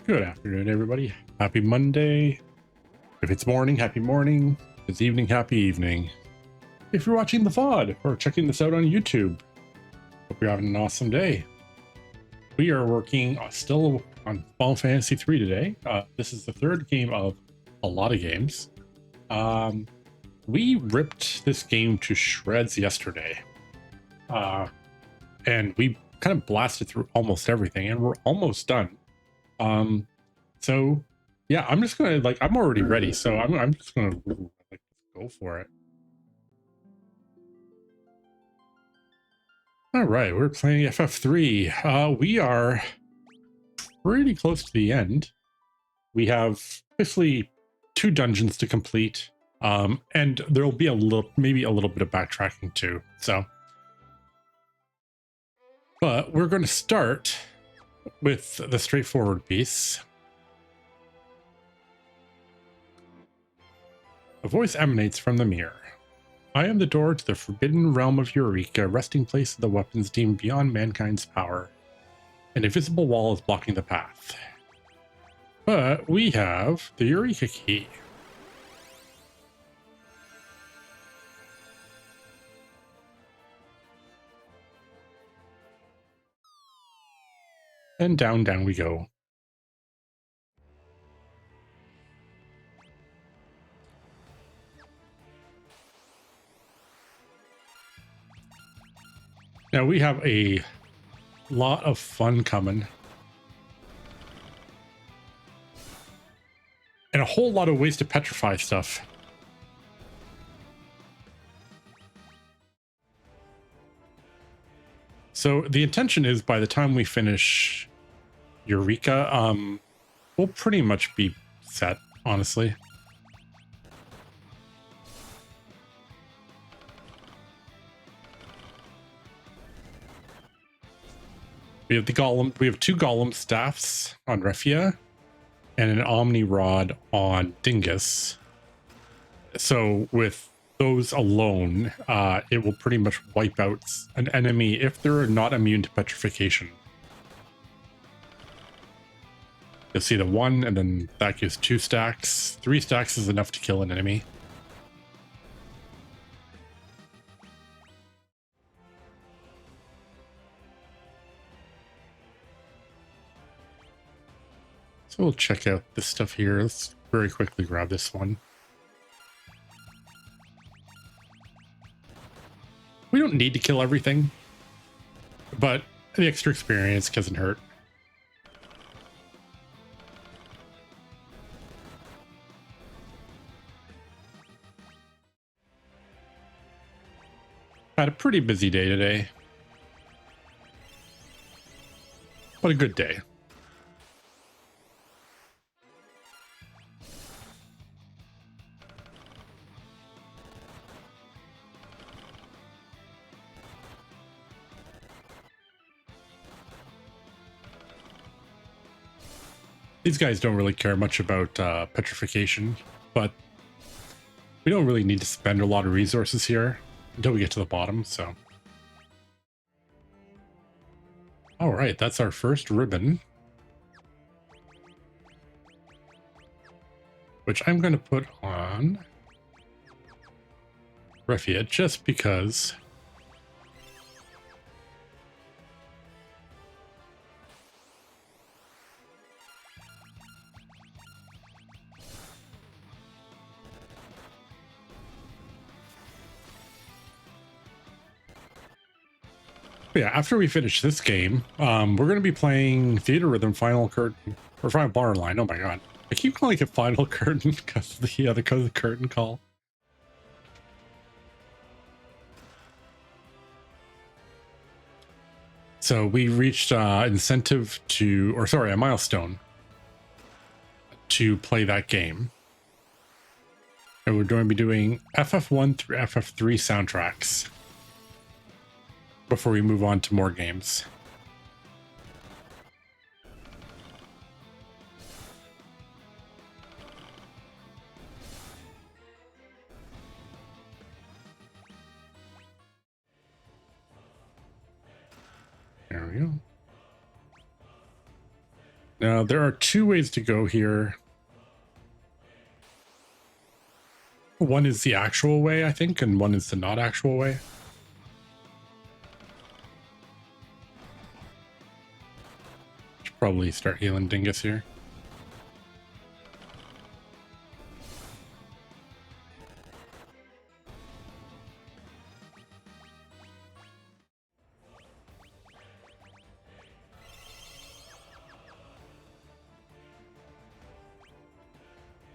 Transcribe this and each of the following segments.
Good afternoon, everybody. Happy Monday. If it's morning, happy morning. If it's evening, happy evening. If you're watching the VOD or checking this out on YouTube, hope you're having an awesome day. We are working still on Final Fantasy 3 today. This is the third game of a lot of games. We ripped this game to shreds yesterday. And we kind of blasted through almost everything, and we're almost done. So yeah, I'm just gonna I'm already ready, so I'm just gonna go for it. All right, we're playing FF3. We are pretty close to the end. We have basically 2 dungeons to complete, and there'll be maybe a little bit of backtracking too. So, but we're going to start with the straightforward piece. A voice emanates from the mirror. I am the door to the forbidden realm of Eureka, resting place of the weapons deemed beyond mankind's power. An invisible wall is blocking the path. But we have the Eureka key. And down we go. Now we have a lot of fun coming. And a whole lot of ways to petrify stuff. So the intention is by the time we finish Eureka, we'll pretty much be set, honestly. We have the golem. We have 2 golem staffs on Refia and an Omni Rod on Dingus. So with those alone, it will pretty much wipe out an enemy if they're not immune to petrification. You'll see the 1, and then that gives 2 stacks. 3 stacks is enough to kill an enemy. So we'll check out this stuff here. Let's very quickly grab this one. We don't need to kill everything, but the extra experience doesn't hurt. Had a pretty busy day today, but a good day. These guys don't really care much about petrification, but we don't really need to spend a lot of resources here until we get to the bottom, so. All right, that's our first ribbon, which I'm going to put on Refia just because yeah, after we finish this game, we're going to be playing Theater Rhythm Final Curtain, or Final Bar Line. Oh my god. I keep calling it Final Curtain because of the curtain call. So we reached a milestone to play that game. And we're going to be doing FF1 through FF3 soundtracks before we move on to more games. There we go. Now, there are two ways to go here. One is the actual way, I think, and one is the not actual way. Should probably start healing Dingus here.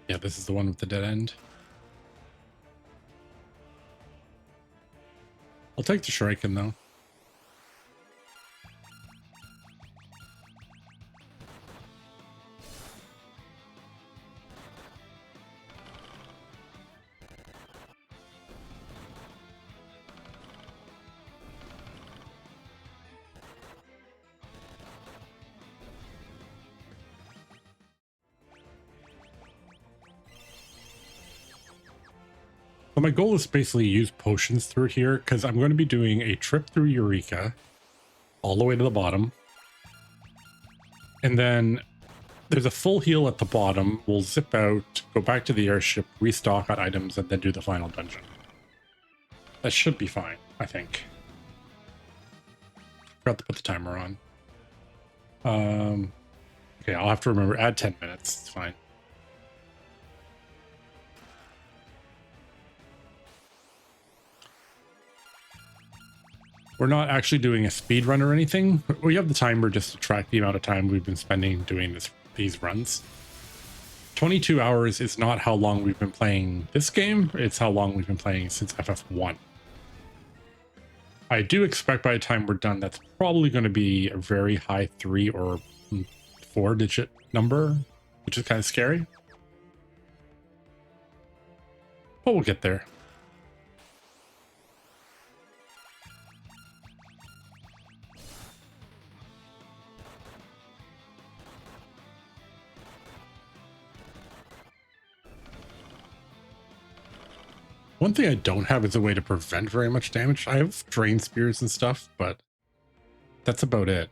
Yeah, this is the one with the dead end. I'll take the Shuriken though. So my goal is basically use potions through here because I'm going to be doing a trip through Eureka all the way to the bottom. And then there's a full heal at the bottom. We'll zip out, go back to the airship, restock on items, and then do the final dungeon. That should be fine, I think. Forgot to put the timer on. Okay, I'll have to remember, add 10 minutes. It's fine. We're not actually doing a speed run or anything. We have the timer just to track the amount of time we've been spending doing these runs. 22 hours is not how long we've been playing this game. It's how long we've been playing since FF1. I do expect by the time we're done, that's probably going to be a very high 3 or 4-digit number, which is kind of scary. But we'll get there. One thing I don't have is a way to prevent very much damage. I have drain spears and stuff, but that's about it.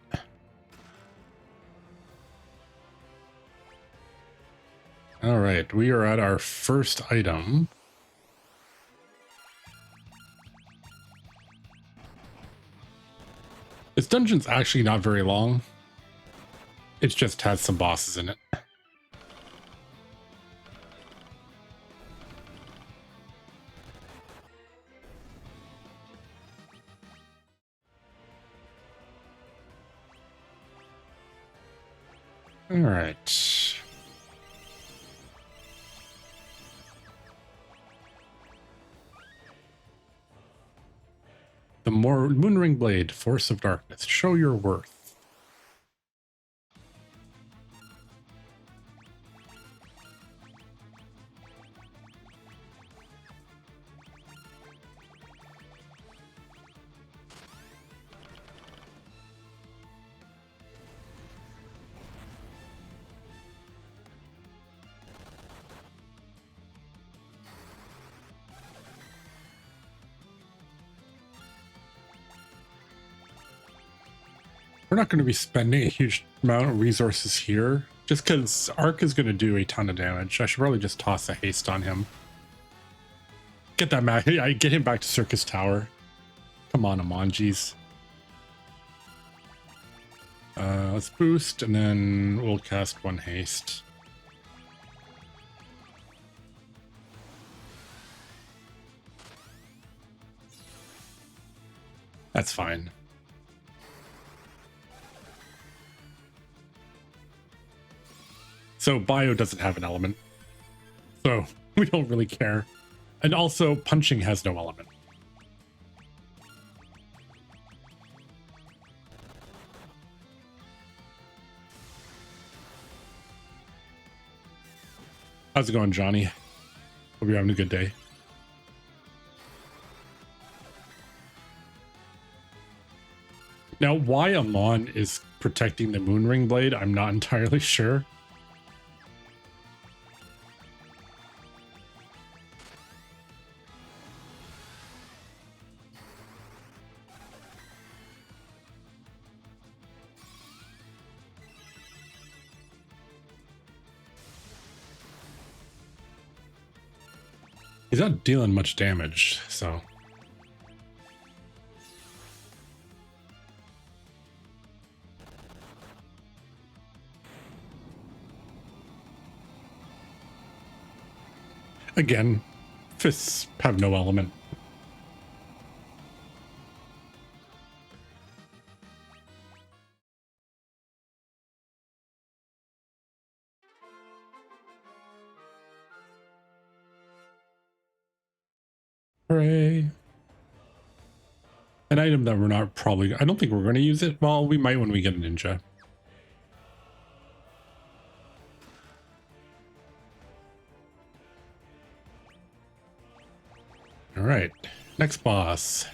All right, we are at our first item. This dungeon's actually not very long. It just has some bosses in it. All right. The Moonring Blade, Force of Darkness. Show your worth. We're not going to be spending a huge amount of resources here, just because Arc is going to do a ton of damage. I should probably just toss a haste on him. Get that man. I get him back to Circus Tower. Come on, Amonjis. Let's boost, and then we'll cast one haste. That's fine. So bio doesn't have an element, so we don't really care. And also punching has no element. How's it going, Johnny? Hope you're having a good day. Now, why Amon is protecting the Moonring Blade, I'm not entirely sure. He's not dealing much damage, so. Again, fists have no element. Hooray. An item that we're not probably, I don't think we're going to use it. Well, we might when we get a ninja. All right, next boss.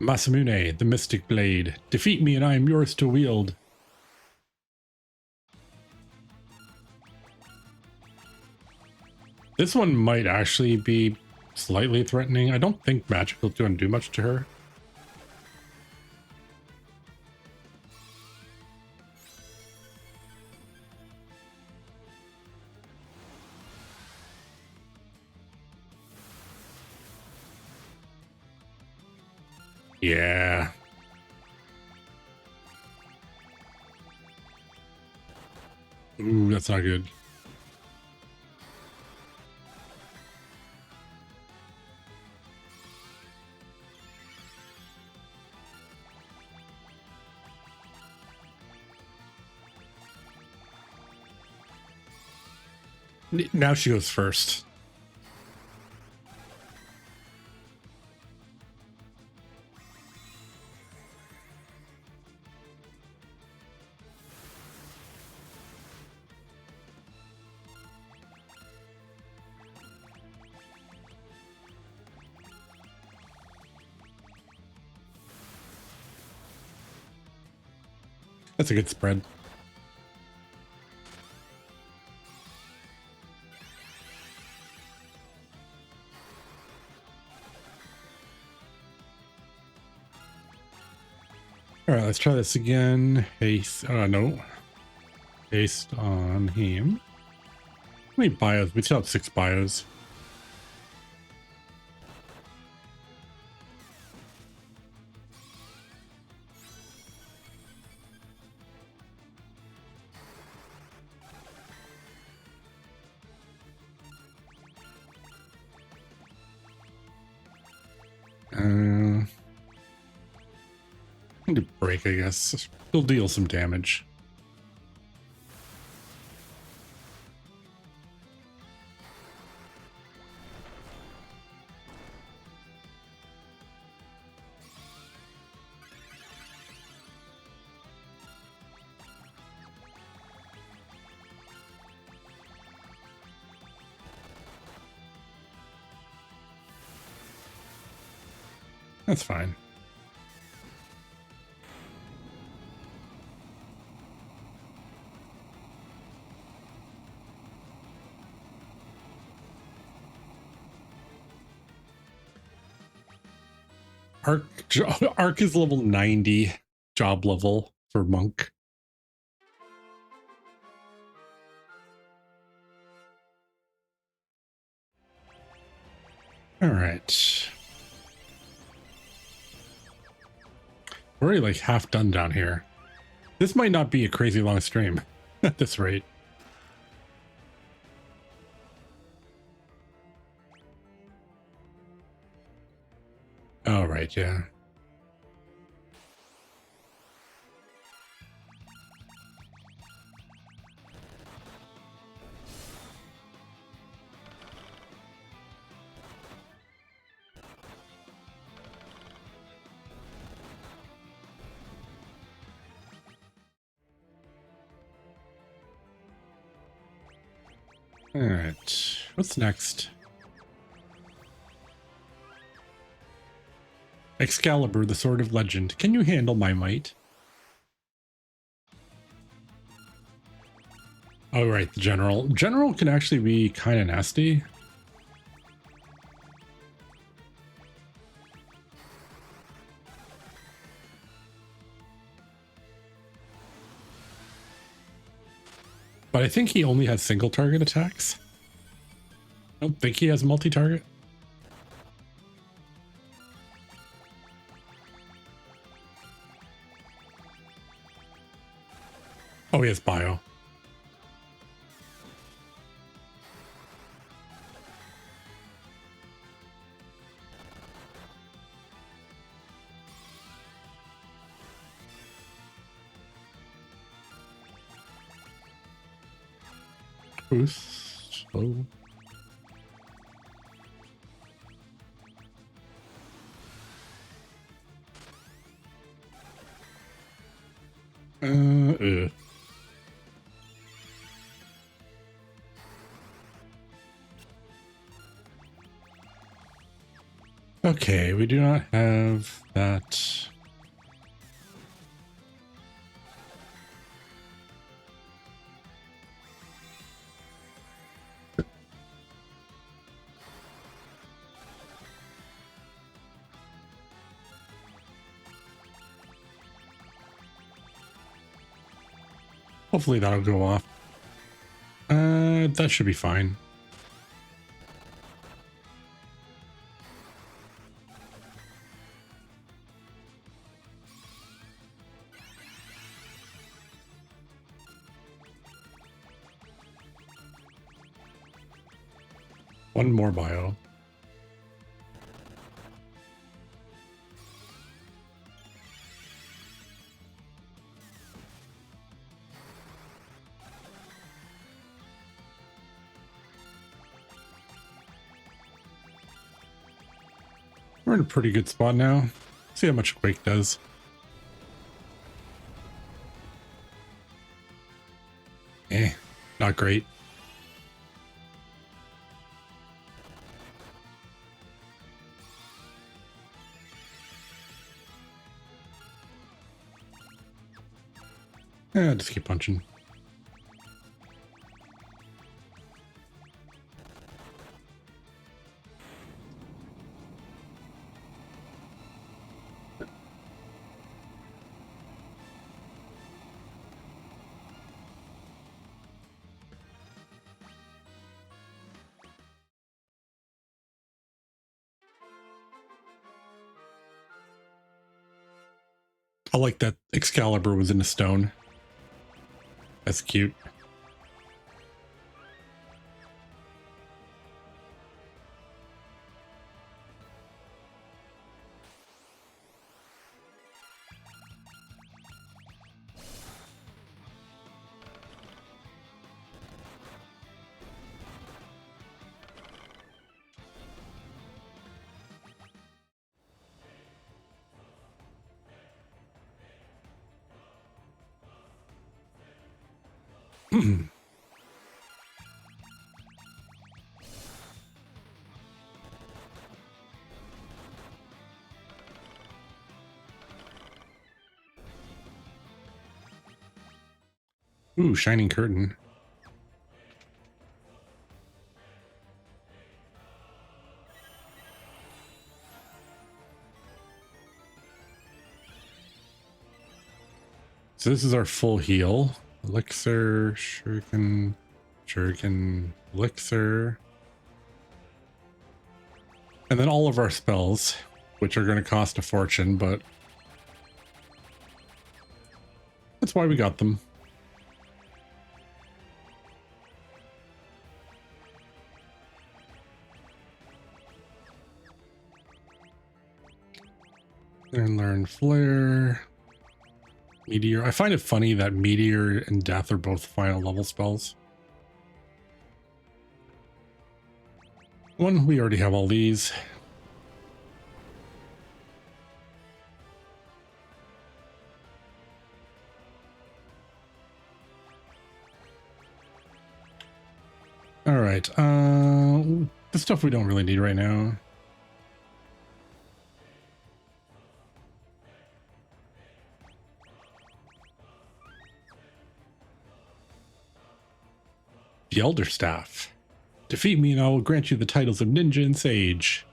Masamune, the Mystic Blade. Defeat me and I am yours to wield. This one might actually be slightly threatening. I don't think magic will do much to her. Yeah. Ooh, that's not good. Now she goes first. That's a good spread. All right, let's try this again. Haste. No. Haste on him. How many bios? We still have 6 bios. Need to break, I guess. He'll deal some damage. That's fine. Arc is level 90 job level for monk. All right. We're already like half done down here. This might not be a crazy long stream at this rate. All right, yeah. All right, what's next? Excalibur, the Sword of Legend. Can you handle my might? Oh, right, the General. General can actually be kind of nasty. But I think he only has single target attacks. I don't think he has multi-target. Oh, he has bio. Boost. Oh. Uh. Okay, we do not have that. Hopefully that'll go off. That should be fine. One more bio. We're in a pretty good spot now. See how much Quake does. Not great. Just keep punching. I like that Excalibur was in a stone. That's cute. Ooh, Shining Curtain. So this is our full heal. Elixir, Shuriken, Elixir. And then all of our spells, which are going to cost a fortune, but that's why we got them. And learn Flare. Meteor. I find it funny that Meteor and Death are both final level spells. One, we already have all these. All right. The stuff we don't really need right now. The Elder Staff. Defeat me and I will grant you the titles of Ninja and Sage.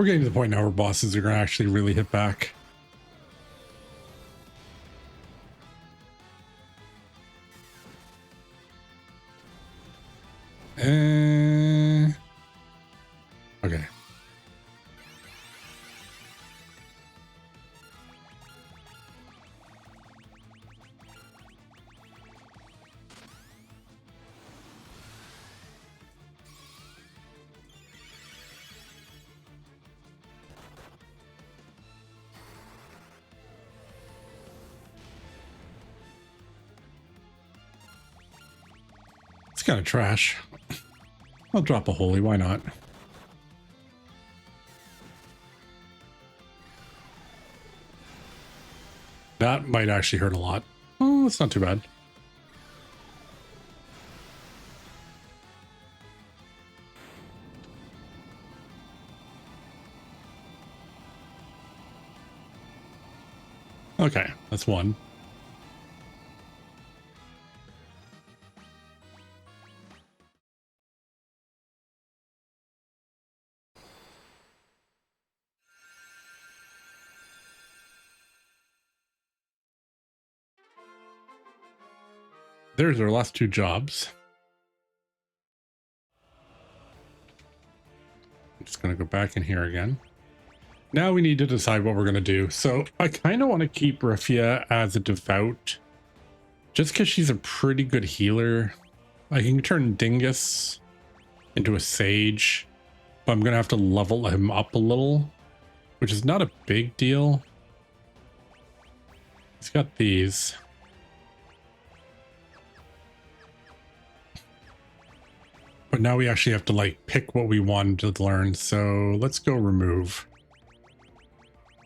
We're getting to the point now where bosses are going to actually really hit back. Okay. It's kind of trash. I'll drop a holy, why not? That might actually hurt a lot. Oh, it's not too bad. Okay, that's one. There's our last two jobs. I'm just going to go back in here again. Now we need to decide what we're going to do. So I kind of want to keep Rafia as a devout, just because she's a pretty good healer. I can turn Dingus into a sage, but I'm going to have to level him up a little, which is not a big deal. He's got these. But now we actually have to like pick what we want to learn. So let's go remove.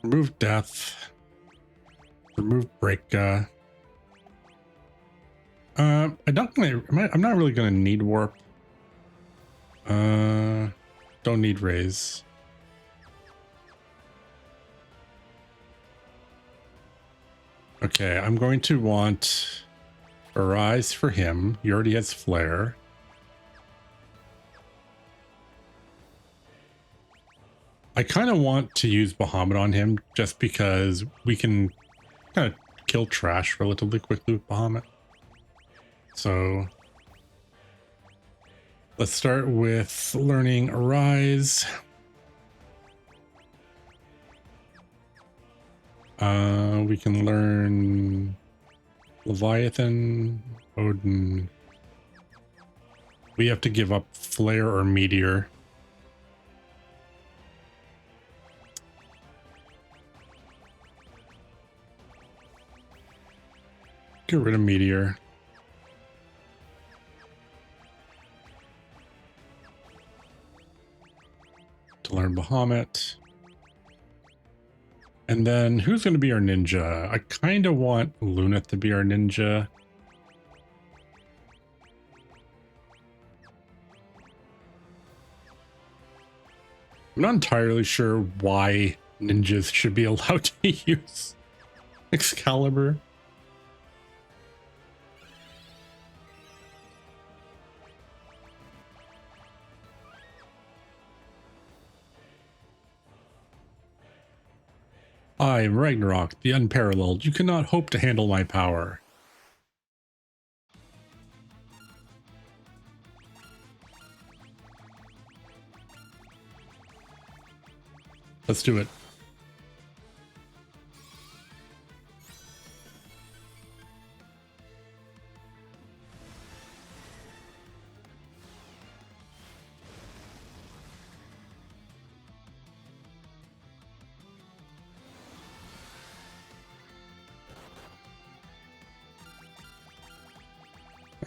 Remove death. Remove break. I'm not really gonna need warp. Don't need raise. Okay, I'm going to want Arise for him. He already has flare. I kind of want to use Bahamut on him just because we can kind of kill trash relatively quickly with Bahamut. So let's start with learning Arise. We can learn Leviathan, Odin. We have to give up Flare or Meteor. Get rid of Meteor. To learn Bahamut. And then who's going to be our ninja? I kind of want Luneth to be our ninja. I'm not entirely sure why ninjas should be allowed to use Excalibur. I am Ragnarok, the unparalleled. You cannot hope to handle my power. Let's do it.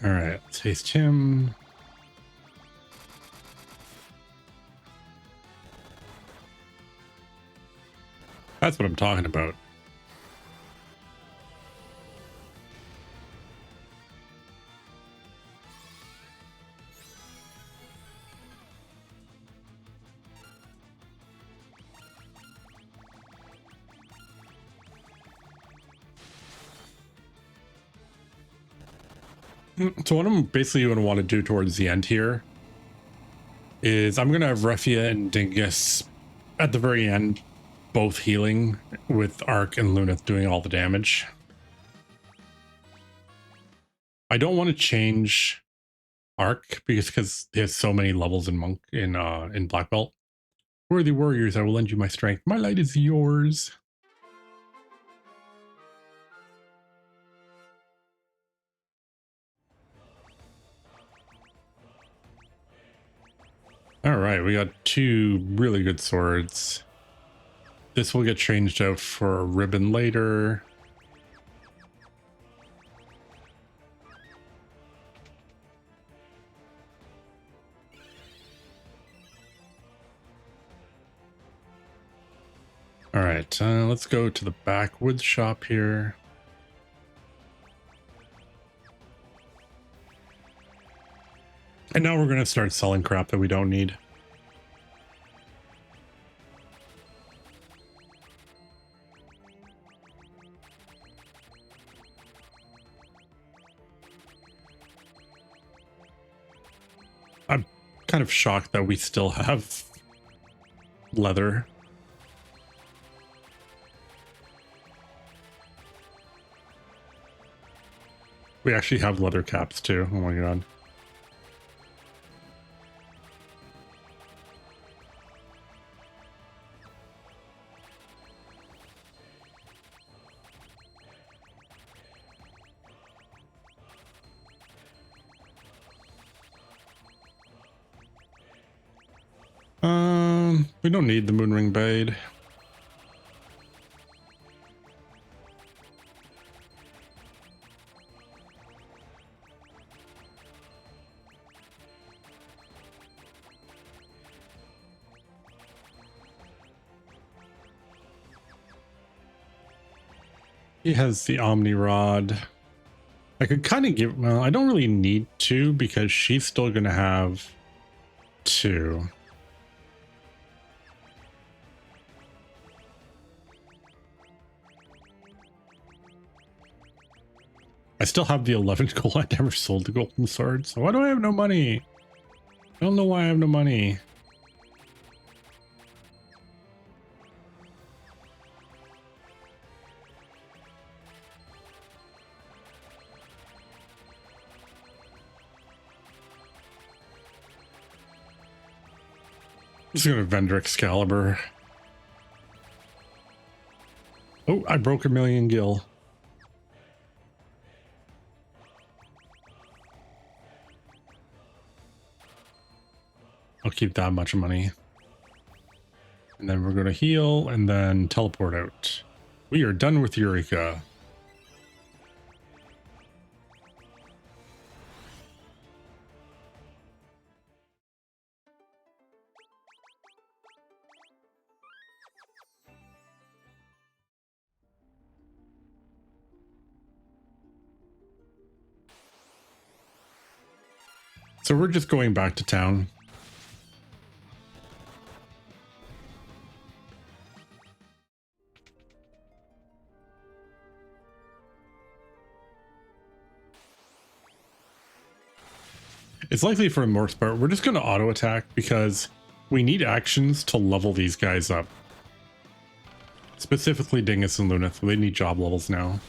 All right, let's haste him. That's what I'm talking about. So what I'm basically going to want to do towards the end here is I'm going to have Rafia and Dingus at the very end, both healing with Arc and Lunith doing all the damage. I don't want to change Arc because he has so many levels in Monk in Black Belt. Worthy warriors, I will lend you my strength. My light is yours. All right, we got 2 really good swords. This will get changed out for a ribbon later. All right, let's go to the backwoods shop here. And now we're going to start selling crap that we don't need. I'm kind of shocked that we still have leather. We actually have leather caps too. Oh my god. We don't need the Moonring Blade. He has the Omni Rod. I could kind of give, well, I don't really need to because she's still going to have 2. I still have the 11 gold. I never sold the golden sword. So why do I have no money? I don't know why I have no money. I'm just gonna vendor Excalibur. Oh, I broke 1,000,000 gil. I'll keep that much money. And then we're going to heal and then teleport out. We are done with Eureka. So we're just going back to town. It's likely for the most part, we're just going to auto attack because we need actions to level these guys up. Specifically Dingus and Lunith, they need job levels now.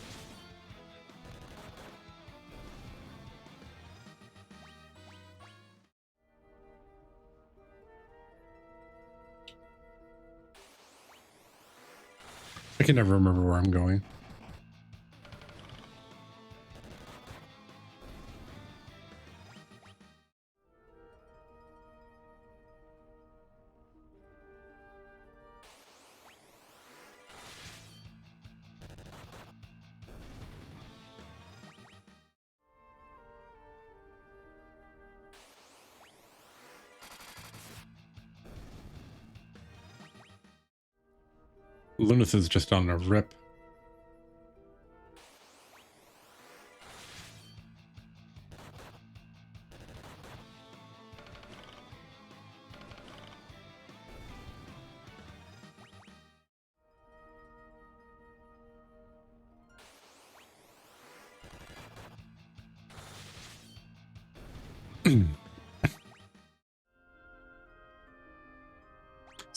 I can never remember where I'm going. Lunith is just on a rip.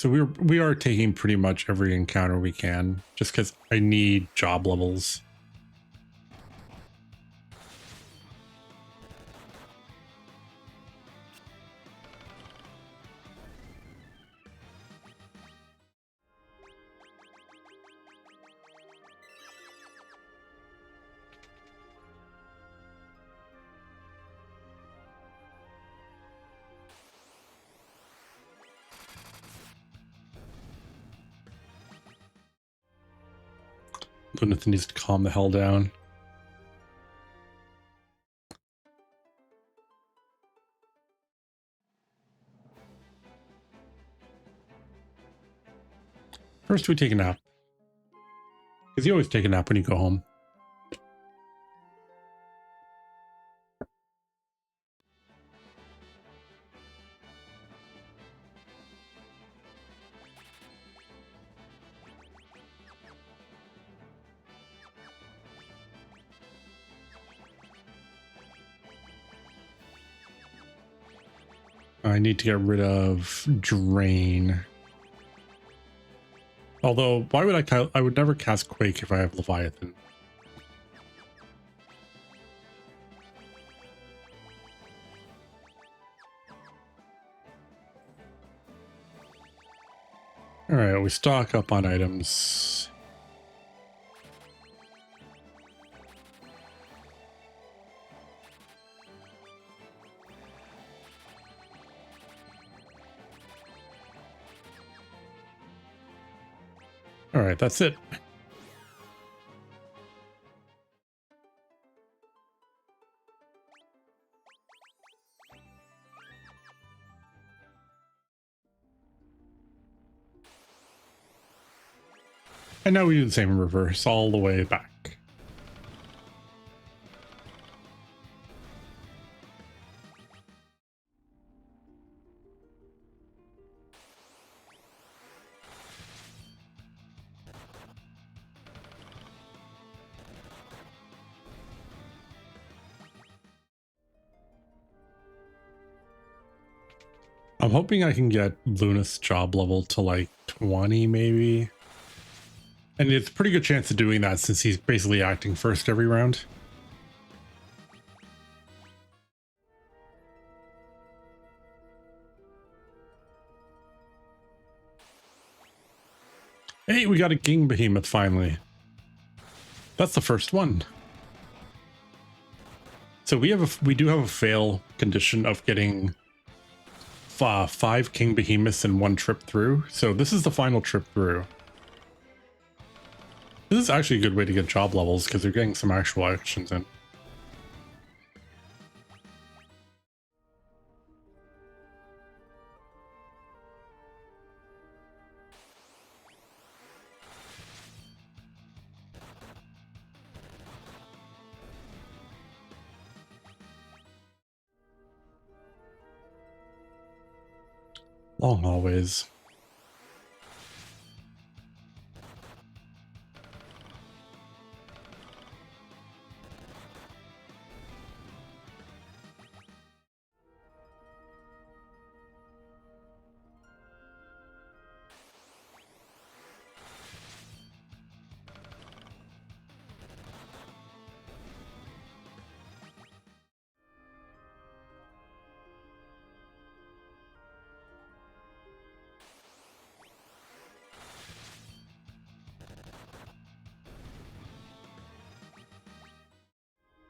So we are taking pretty much every encounter we can, just because I need job levels. Lunathan needs to calm the hell down. First, we take a nap. Because you always take a nap when you go home. I need to get rid of Drain. Although, why would I would never cast Quake if I have Leviathan. Alright, we stock up on items. Alright, that's it. And now we do the same in reverse all the way back. I'm hoping I can get Luna's job level to like 20 maybe. And it's a pretty good chance of doing that since he's basically acting first every round. Hey, we got a King Behemoth finally. That's the first one. So we do have a fail condition of getting 5 King Behemoths in one trip through. So this is the final trip through. This is actually a good way to get job levels because they're getting some actual actions in. Long hallways.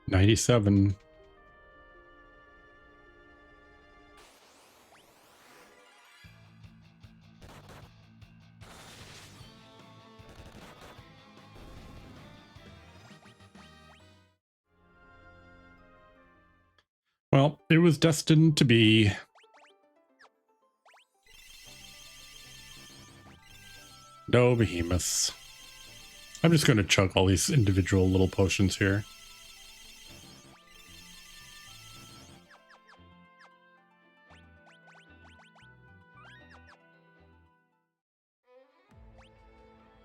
$97. Well, it was destined to be. No behemoths. I'm just going to chug all these individual little potions here.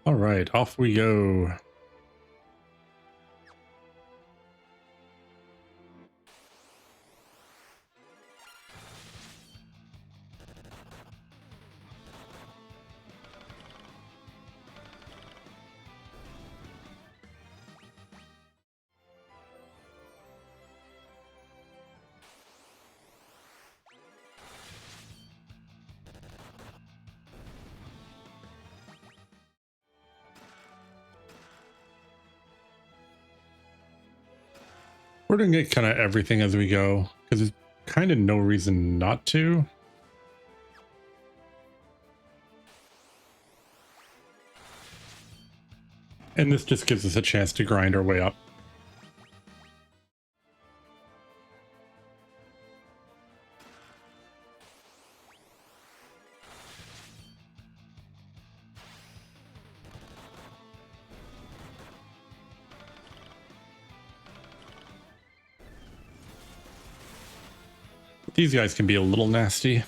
All right, off we go. We're doing it kind of everything as we go because there's kind of no reason not to. And this just gives us a chance to grind our way up. These guys can be a little nasty.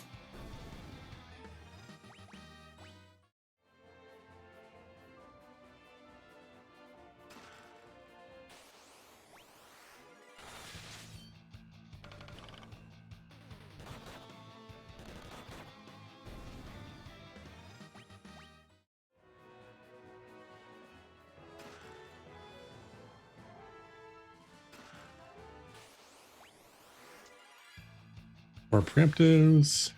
More preemptives.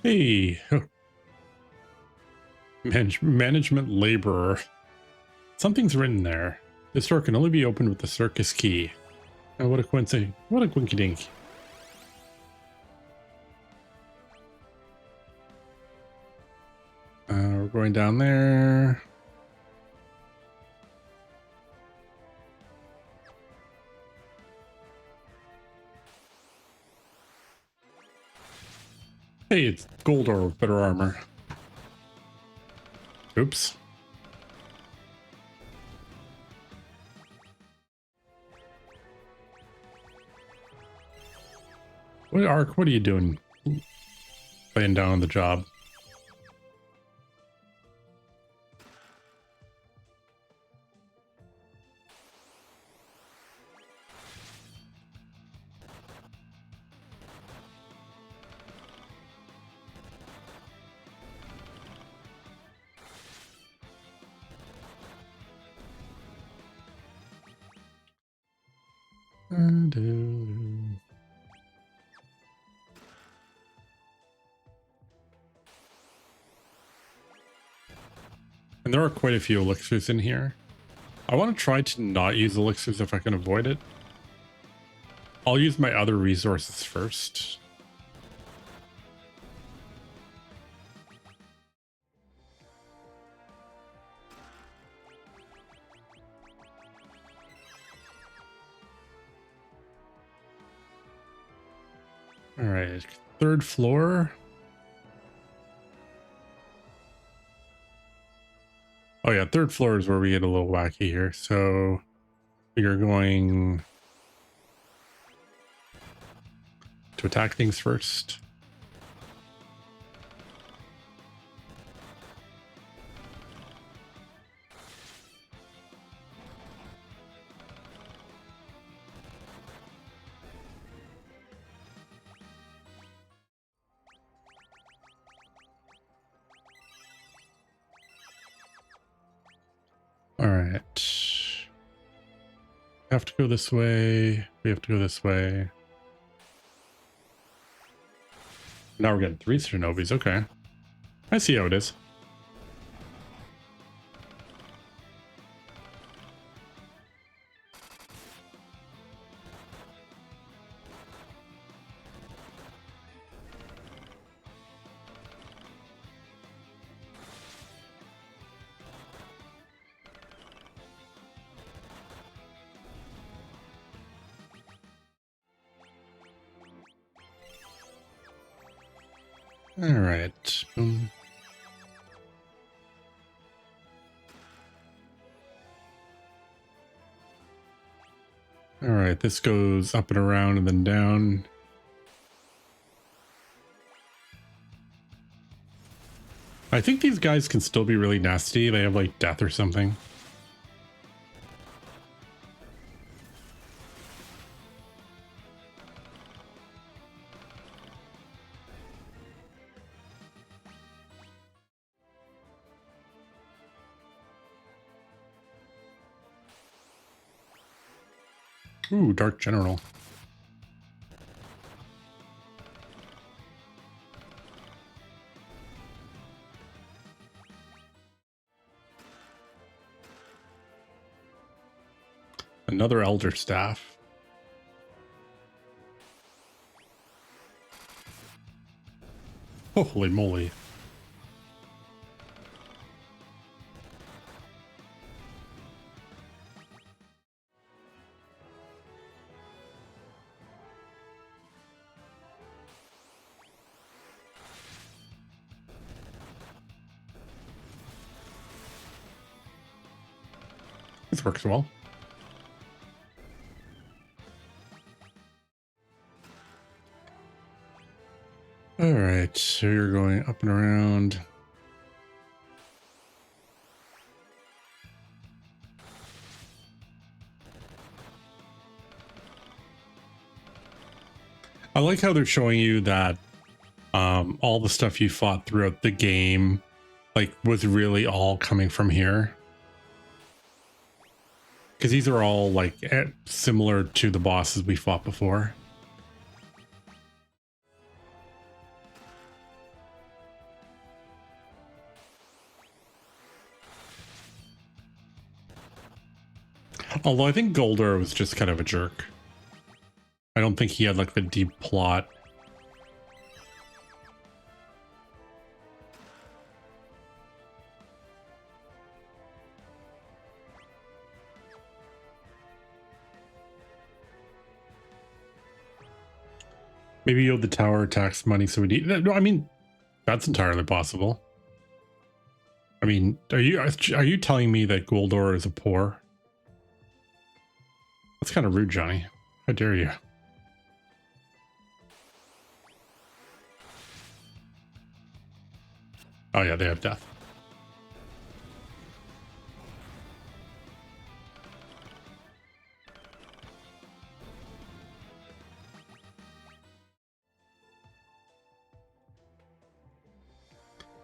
Hey, management laborer. Something's written there. This door can only be opened with the circus key. Oh, what a coincidence. What a quinky dink. We're going down there. Hey, it's gold or better armor. Oops. What, Ark, what are you doing? Laying down on the job. And there are quite a few elixirs in here. I want to try to not use elixirs if I can avoid it. I'll use my other resources first. All right, third floor. Oh yeah, third floor is where we get a little wacky here. So we are going to attack things first. All right. Have to go this way. We have to go this way. Now we're getting 3 Shinobis. Okay. I see how it is. All right. Boom. All right. This goes up and around and then down. I think these guys can still be really nasty. They have like death or something. Ooh, Dark General. Another Elder Staff. Holy moly. This works well. All right, so you're going up and around. I like how they're showing you that all the stuff you fought throughout the game, like, was really all coming from here. Because these are all like similar to the bosses we fought before. Although I think Goldor was just kind of a jerk. I don't think he had like the deep plot. Maybe you owe the tower tax money, so we need. No, I mean, that's entirely possible. I mean, are you telling me that Goldor is a poor? That's kind of rude, Johnny. How dare you? Oh yeah, they have death.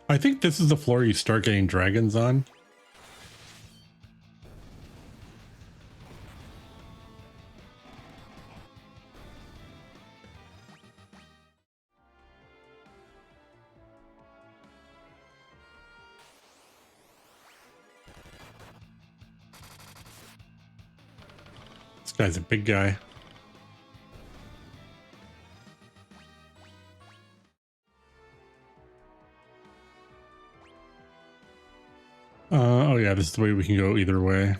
I think this is the floor you start getting dragons on. This guy's a big guy. Oh yeah, this is the way we can go either way.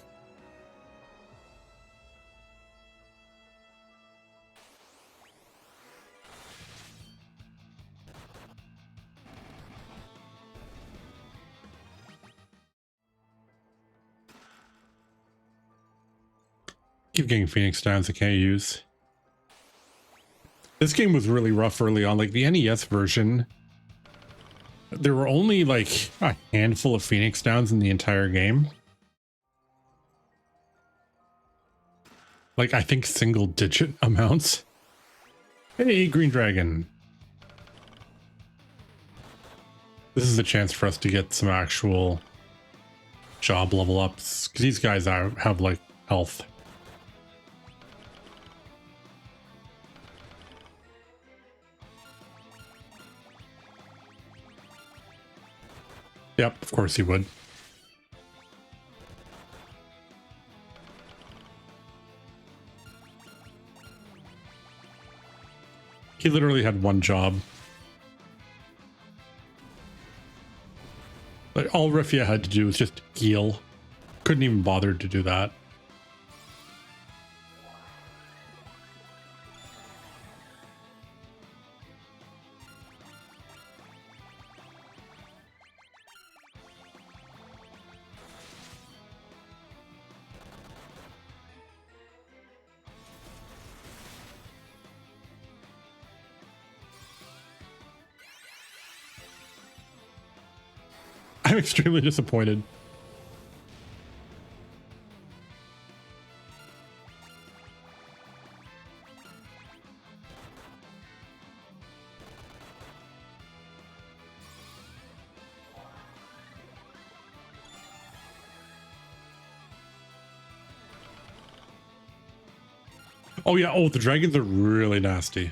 Keep getting Phoenix Downs I can't use. This game was really rough early on. Like the NES version, there were only like a handful of Phoenix Downs in the entire game. Like I think single digit amounts. Hey, Green Dragon. This is a chance for us to get some actual job level ups. Because these guys have like health. Yep, of course he would. He literally had one job. Like all Rifia had to do was just heal. Couldn't even bother to do that. I'm extremely disappointed. Oh yeah, oh, the dragons are really nasty.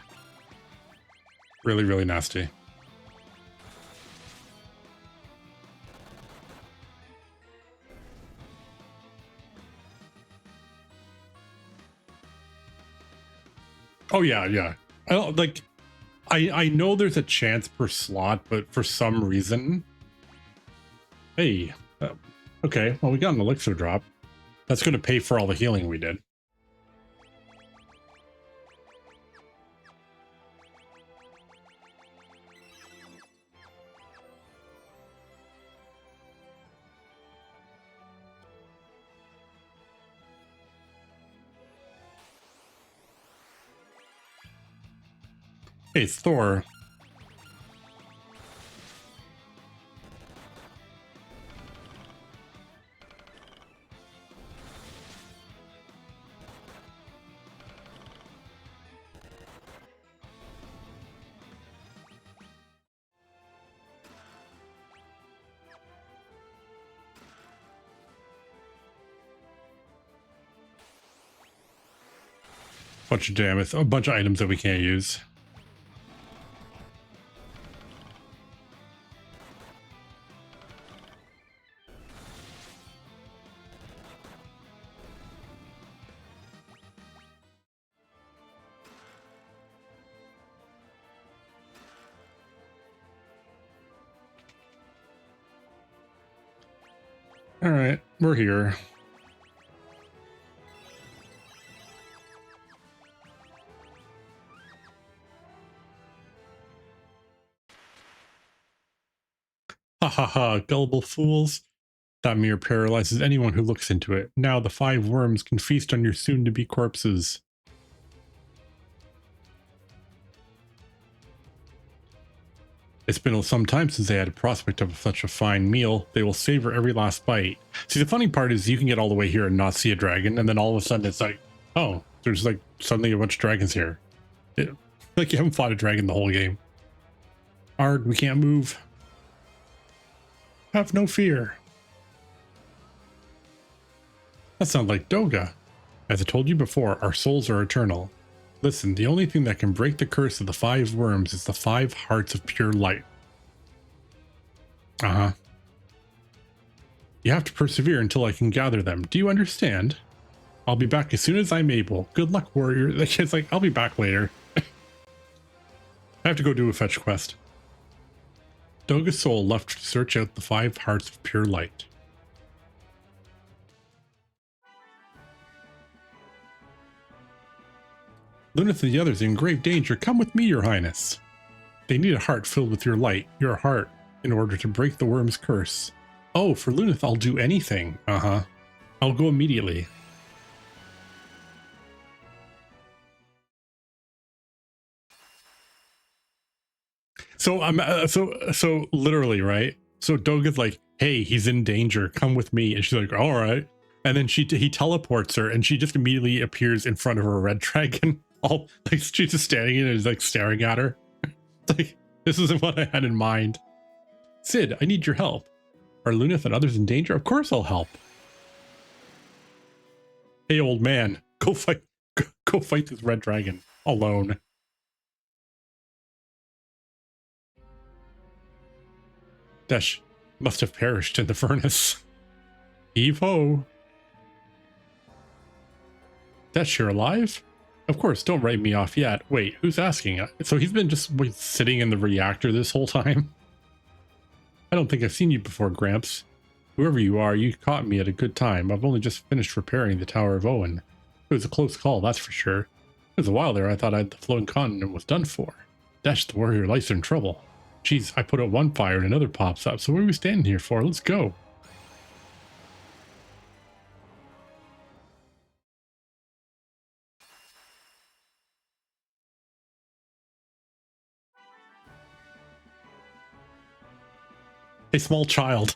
Really, really nasty. Oh yeah, yeah. I don't like. I know there's a chance per slot, but for some reason, hey, okay. Well, we got an elixir drop. That's going to pay for all the healing we did. Hey, Thor. Bunch of damage, a bunch of items that we can't use. All right, we're here. Ha ha ha, gullible fools. That mirror paralyzes anyone who looks into it. Now the 5 worms can feast on your soon-to-be corpses. It's been some time since they had a prospect of such a fine meal. They will savor every last bite. See, the funny part is you can get all the way here and not see a dragon, and then all of a sudden it's like, oh, there's like suddenly a bunch of dragons here. Like you haven't fought a dragon the whole game. Ard, we can't move. Have no fear. That sounds like Doga. As I told you before, our souls are eternal. Listen, the only thing that can break the curse of the 5 worms is the 5 hearts of pure light. Uh-huh. You have to persevere until I can gather them. Do you understand? I'll be back as soon as I'm able. Good luck, warrior. The kid's like, I'll be back later. I have to go do a fetch quest. Doga's soul left to search out the 5 hearts of pure light. Lunith and the others are in grave danger. Come with me, your highness. They need a heart filled with your light, your heart, in order to break the worm's curse. Oh, for Lunith, I'll do anything. Uh-huh. I'll go immediately. So I'm so literally, right? So Doga's like, "Hey, he's in danger. Come with me." And she's like, "All right." And then he teleports her, and she just immediately appears in front of a red dragon. All like she's just standing in and is like staring at her. It's like, this isn't what I had in mind. Sid, I need your help. Are Lunith and others in danger? Of course I'll help. Hey, old man, go fight this red dragon alone. Desh must have perished in the furnace. Heave ho. Desh, you're alive? Of course, don't write me off yet. Wait, who's asking? So he's been just sitting in the reactor this whole time? I don't think I've seen you before, Gramps. Whoever you are, you caught me at a good time. I've only just finished repairing the Tower of Owen. It was a close call, that's for sure. It was a while there I thought the floating continent was done for. Dash, the warrior life's in trouble. Geez, I put out one fire and another pops up, so what are we standing here for? Let's go. A small child.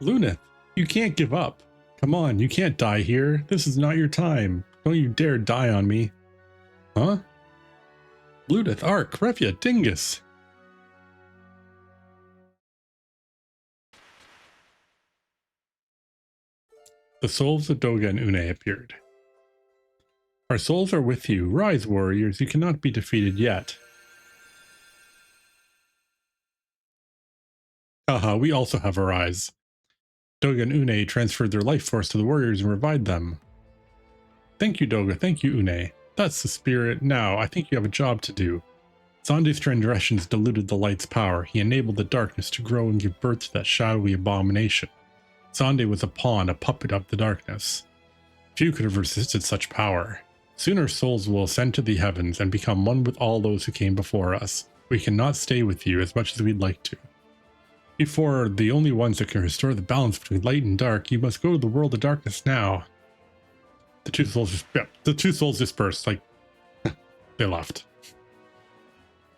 Lunith, you can't give up. Come on, you can't die here. This is not your time. Don't you dare die on me. Huh? Lunith, Ark, Revia, Dingus. The souls of Doga and Une appeared. Our souls are with you. Rise, warriors. You cannot be defeated yet. Haha, we also have our eyes. Doga and Une transferred their life force to the warriors and revived them. Thank you, Doga. Thank you, Une. That's the spirit. Now, I think you have a job to do. Zande's transgressions diluted the light's power. He enabled the darkness to grow and give birth to that shadowy abomination. Zande was a pawn, a puppet of the darkness. Few could have resisted such power. Soon our souls will ascend to the heavens and become one with all those who came before us. We cannot stay with you as much as we'd like to. Before the only ones that can restore the balance between light and dark, you must go to the world of darkness now. The two souls dispersed, like, they left.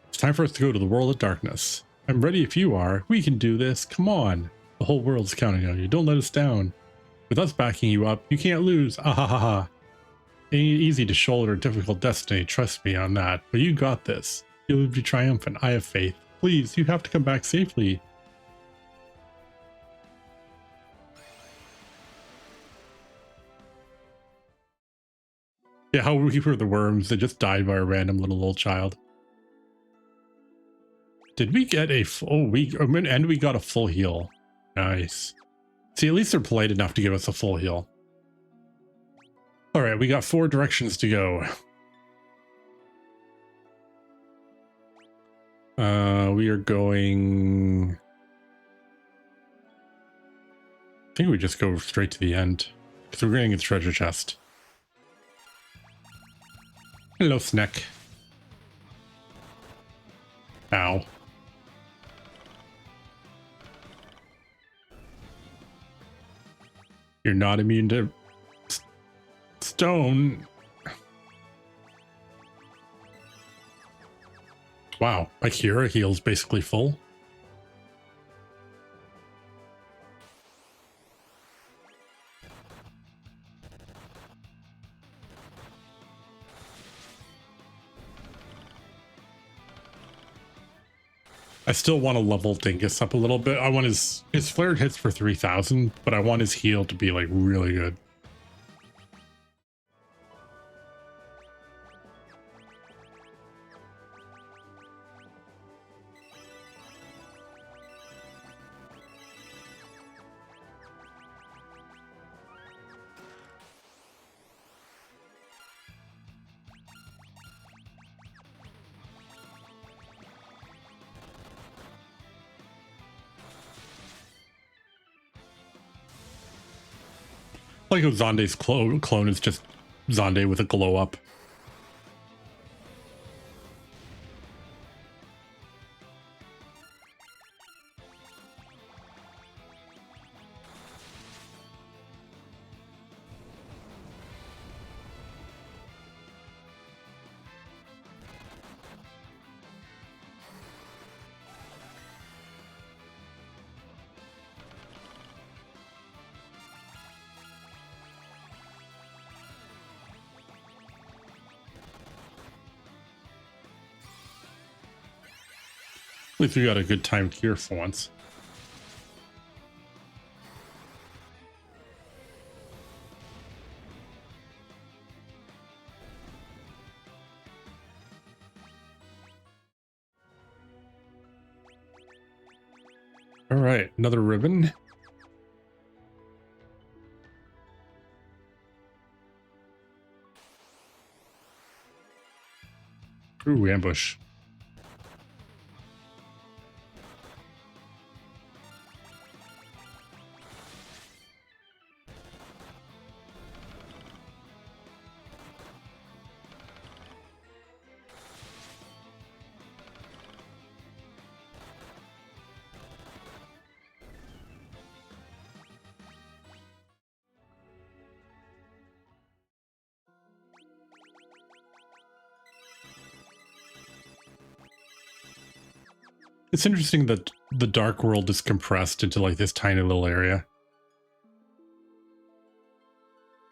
It's time for us to go to the world of darkness. I'm ready if you are. We can do this. Come on. The whole world's counting on you. Don't let us down. With us backing you up, you can't lose. Ah ha ha ha. It ain't easy to shoulder a difficult destiny, trust me on that. But you got this. You'll be triumphant. I have faith. Please, you have to come back safely. Yeah, how we were the worms that just died by a random little child. Did we get a full week? And we got a full heal. Nice. See, at least they're polite enough to give us a full heal. All right, we got 4 directions to go. We are going... I think we just go straight to the end. Because we're getting a treasure chest. Hello, Sneck. Ow. You're not immune to stone. Wow, my Kira heal's basically full. I still want to level Dingus up a little bit. I want his flared hits for 3,000, but I want his heal to be like really good. Like how Zande's clone is just Zande with a glow up. At least we got a good timed cure for once. All right, another ribbon. Ooh, ambush. It's interesting that the dark world is compressed into like this tiny little area.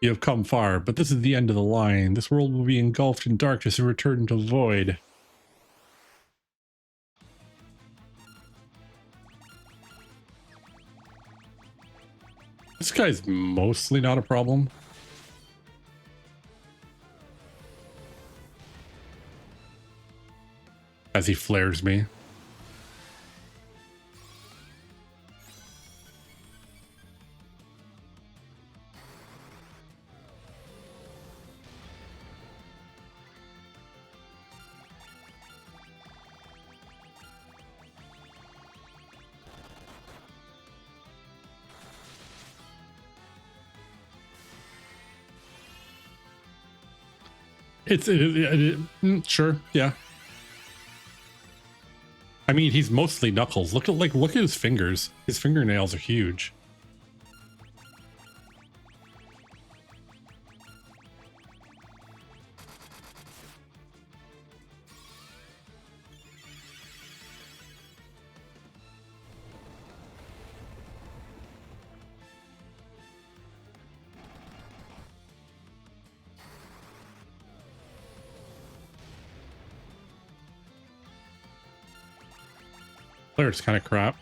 You have come far, but this is the end of the line. This world will be engulfed in darkness and return to void. This guy's mostly not a problem. As he flares me. Sure, yeah. I mean, he's mostly Knuckles. Look at his fingers. His fingernails are huge. It's kind of crap.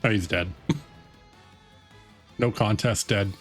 Oh, he's dead. No contest, dead.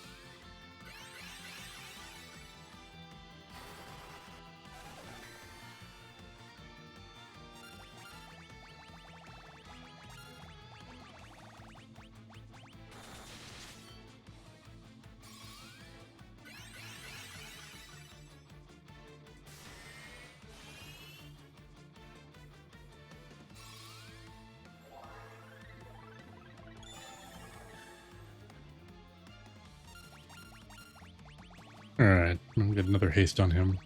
All right, I'm gonna get another haste on him.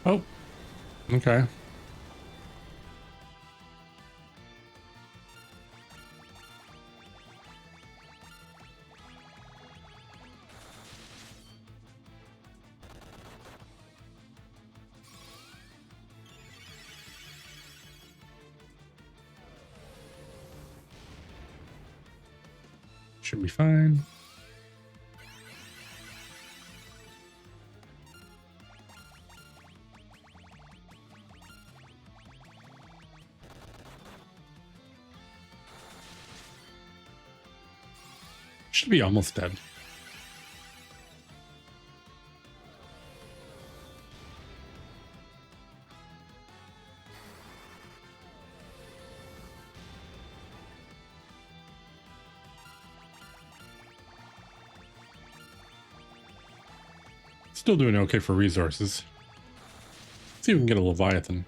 Oh, okay. Should be fine. Should be almost dead. Still doing okay for resources. Let's see if we can get a Leviathan.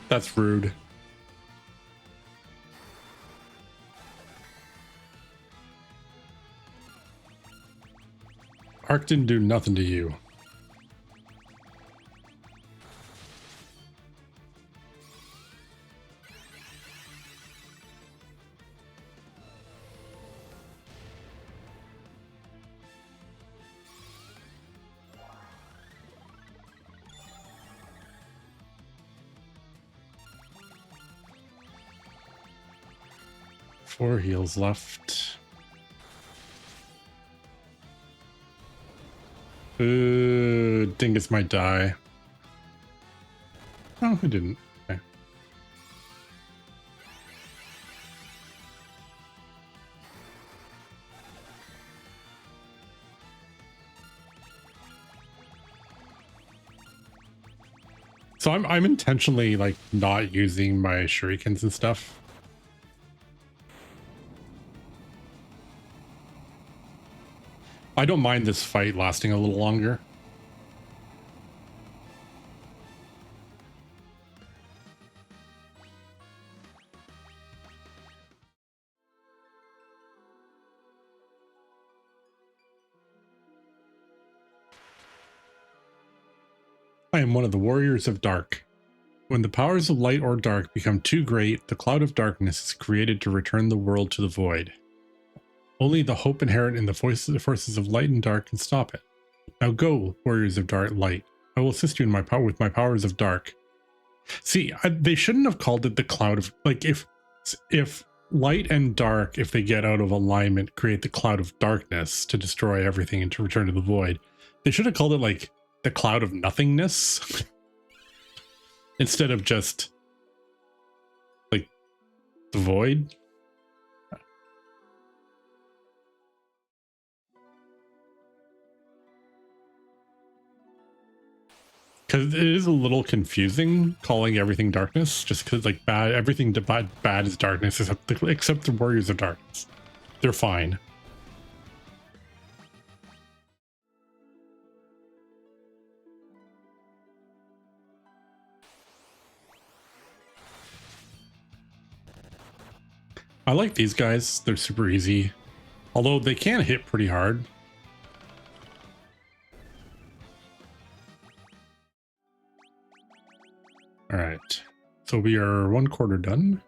That's rude. Ark didn't do nothing to you. Four heals left. Dingus might die. Oh, he didn't. Okay. So I'm intentionally like not using my shurikens and stuff. I don't mind this fight lasting a little longer. I am one of the warriors of dark. When the powers of light or dark become too great, the cloud of darkness is created to return the world to the void. Only the hope inherent in the forces of light and dark can stop it. Now go, warriors of dark light. I will assist you in with my powers of dark. See, they shouldn't have called it the cloud of, like, if light and dark, if they get out of alignment, create the cloud of darkness to destroy everything and to return to the void. They should have called it like the cloud of nothingness instead of just like the void. Because it is a little confusing calling everything darkness, just because like everything bad is darkness except the warriors of darkness. They're fine. I like these guys. They're super easy, although they can hit pretty hard. All right, so we are 1/4 done.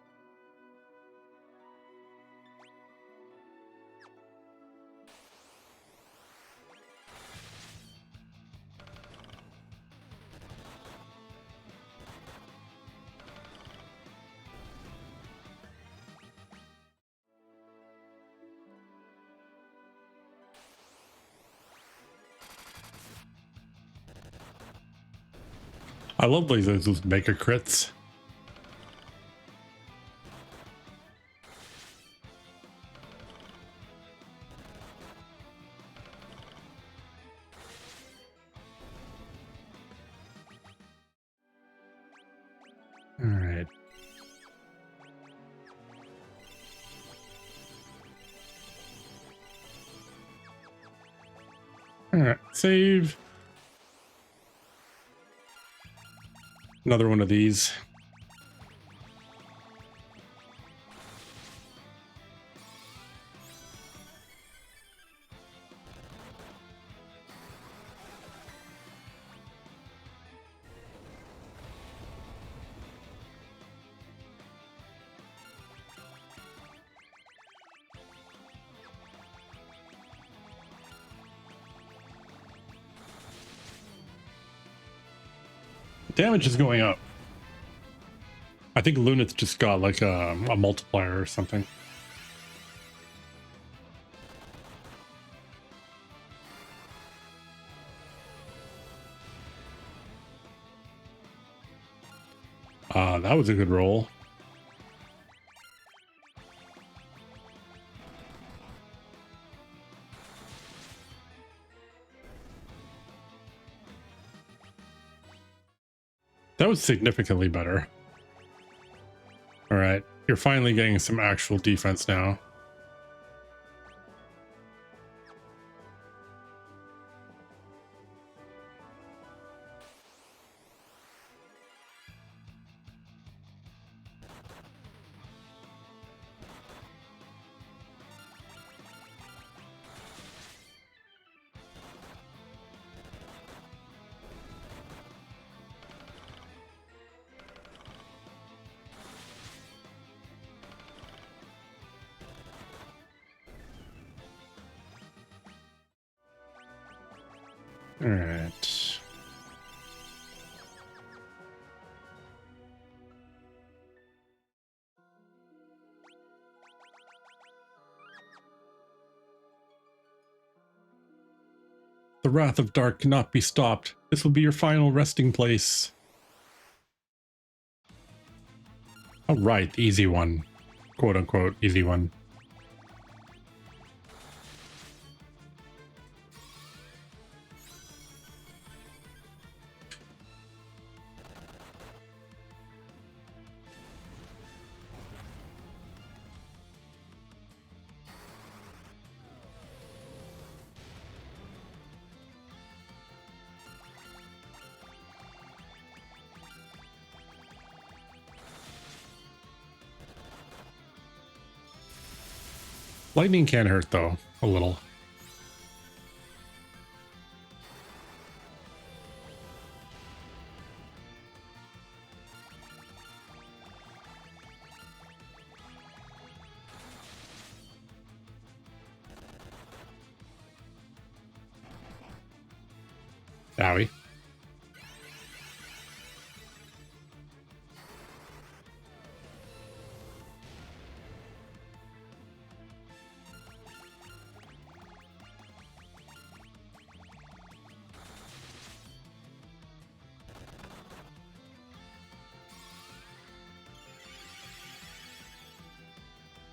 I love those mega crits. All right. All right, save. Another one of these. Damage is going up. I think Lunat's just got like a multiplier or something. That was a good roll. That was significantly better. All right, you're finally getting some actual defense now. All right. The wrath of dark cannot be stopped. This will be your final resting place. All right, the easy one. Quote unquote, easy one. Lightning can hurt though, a little. Owie.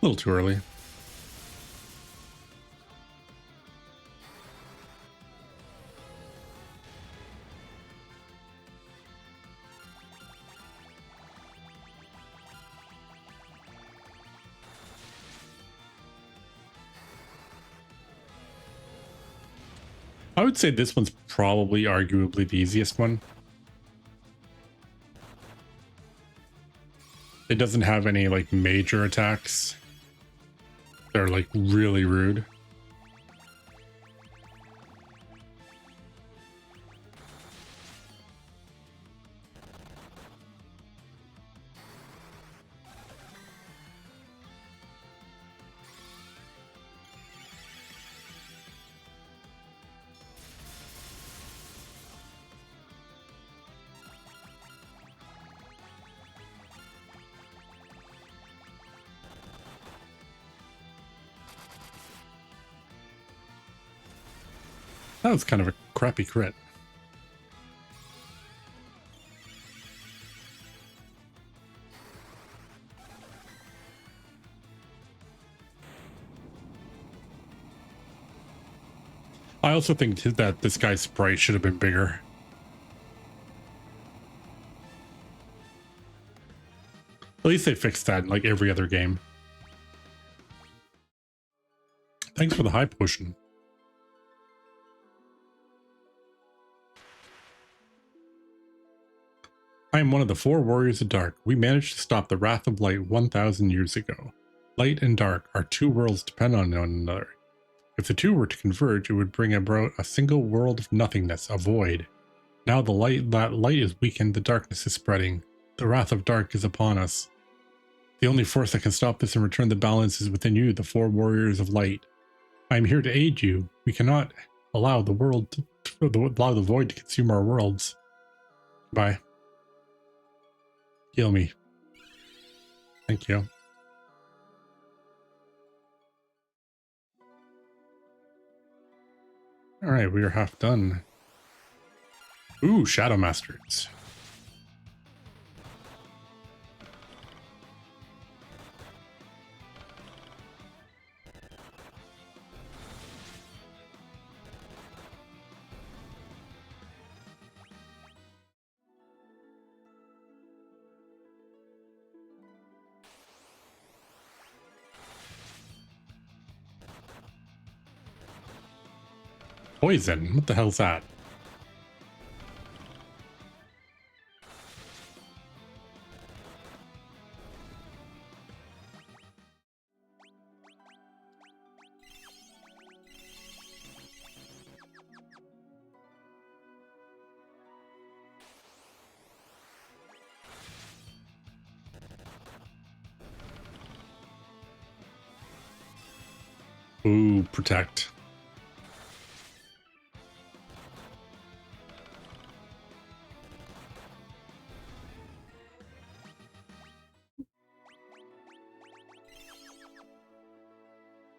A little too early. I would say this one's probably arguably the easiest one. It doesn't have any like major attacks. They're like really rude. That was kind of a crappy crit. I also think that this guy's sprite should have been bigger. At least they fixed that in like every other game. Thanks for the high potion. I am one of the 4 warriors of dark. We managed to stop the wrath of light 1,000 years ago. Light and dark, our 2 worlds depend on one another. If the 2 were to converge, it would bring about a single world of nothingness, a void. Now that light is weakened, the darkness is spreading. The wrath of dark is upon us. The only force that can stop this and return the balance is within you, the 4 warriors of light. I am here to aid you. We cannot allow the void to consume our worlds. Bye. Heal me. Thank you. All right, we are half done. Ooh, Shadow Masters. Poison? What the hell's that? Ooh, protect.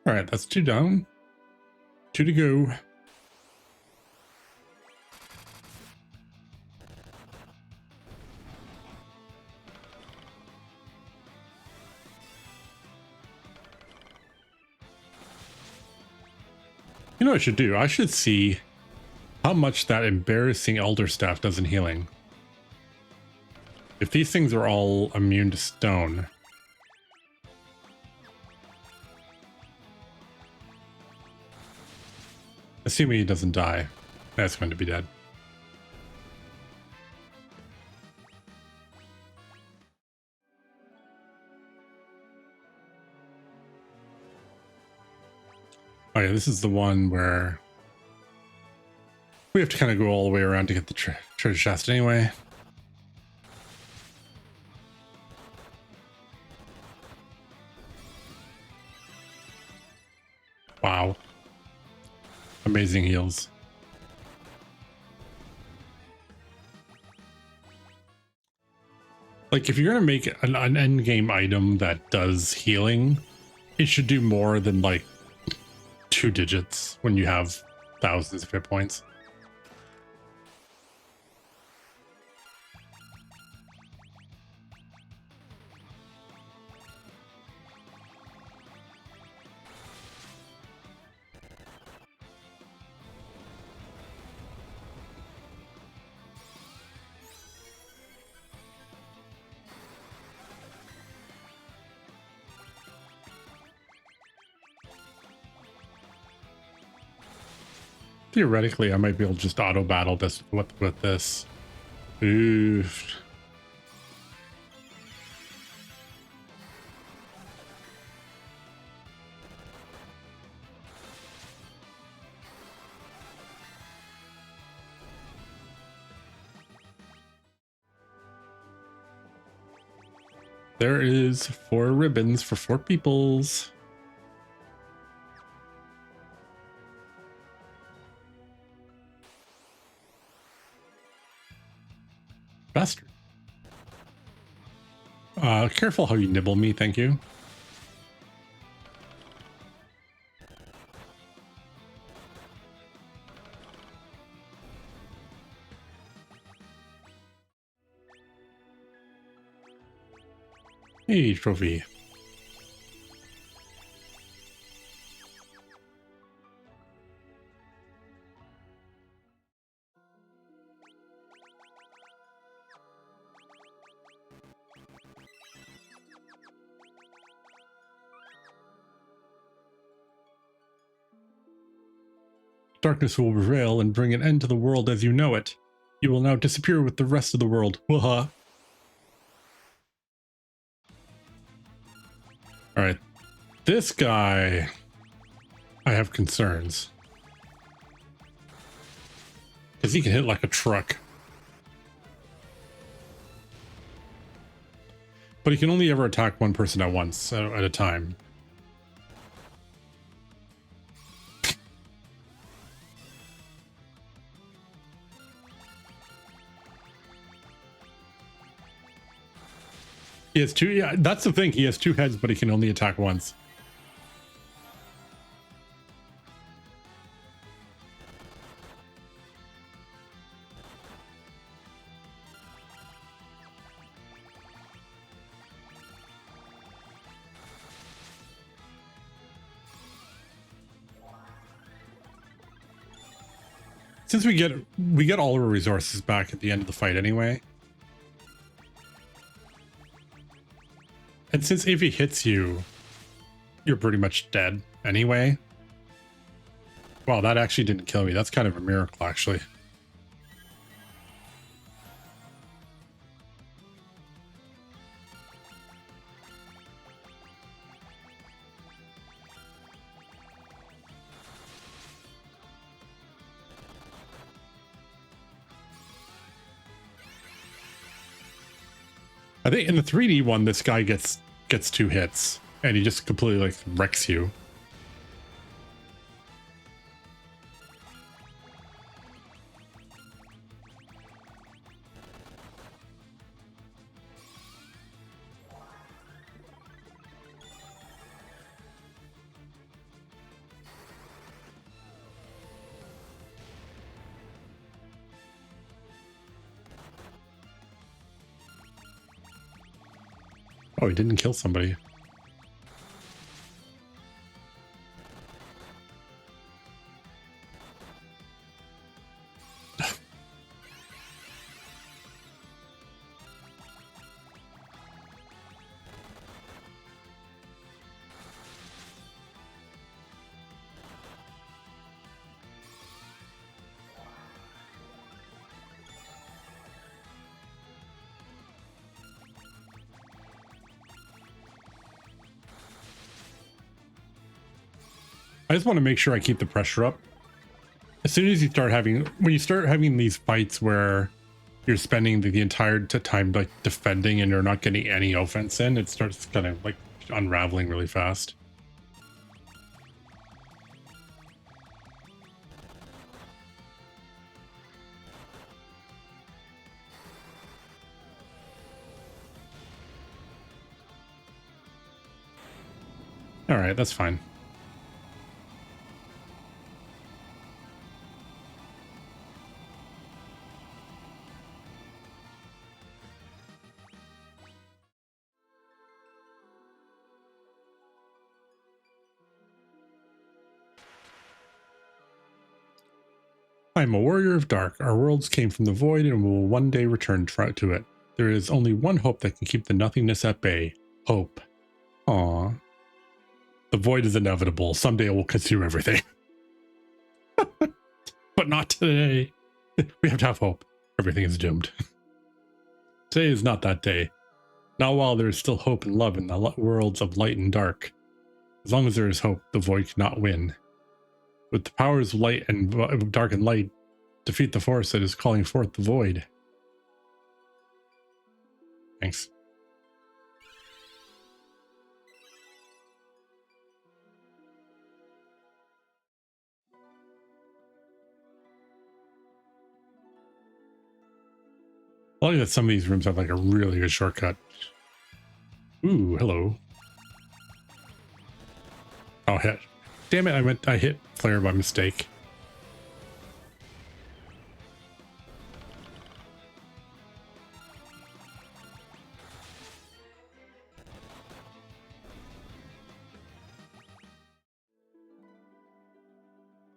All right, that's 2 down. 2 to go. You know what I should do? I should see how much that embarrassing Elder Staff does in healing. If these things are all immune to stone. Assuming he doesn't die, that's going to be dead. Oh yeah, this is the one where we have to kind of go all the way around to get the treasure chest anyway. Wow. Amazing heals. Like, if you're going to make an end game item that does healing, it should do more than like 2 digits when you have thousands of hit points. Theoretically, I might be able to just auto battle this with this. Oof. There is 4 ribbons for 4 peoples. Bastard. Careful how you nibble me, thank you. Hey, trophy. Darkness will prevail and bring an end to the world as you know it. You will now disappear with the rest of the world. Waha. Alright. This guy, I have concerns. Because he can hit like a truck. But he can only ever attack one person at once, at a time. He has 2, yeah, that's the thing. He has 2 heads, but he can only attack once. Since we get all our resources back at the end of the fight anyway. And since if he hits you, you're pretty much dead anyway. Wow, that actually didn't kill me. That's kind of a miracle, actually. I think in the 3D one, this guy gets 2 hits and he just completely like wrecks you. Oh, he didn't kill somebody. I just want to make sure I keep the pressure up. As soon as you start having, when you start having these fights where you're spending the entire time like defending and you're not getting any offense in, it starts kind of like unraveling really fast. All right, that's fine. I am a warrior of dark. Our worlds came from the void and will one day return to it. There is only one hope that can keep the nothingness at bay. Hope. Aww. The void is inevitable. Someday it will consume everything. But not today. We have to have hope. Everything is doomed. Today is not that day. Not while there is still hope and love in the worlds of light and dark. As long as there is hope, the void cannot win. With the powers of light and dark and light, defeat the force that is calling forth the void. Thanks. I like that some of these rooms have like a really good shortcut. Ooh, hello. Oh, hit. Damn it, I hit Flare by mistake.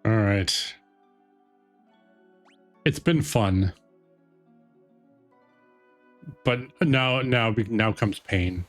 All right. It's been fun. But now comes pain.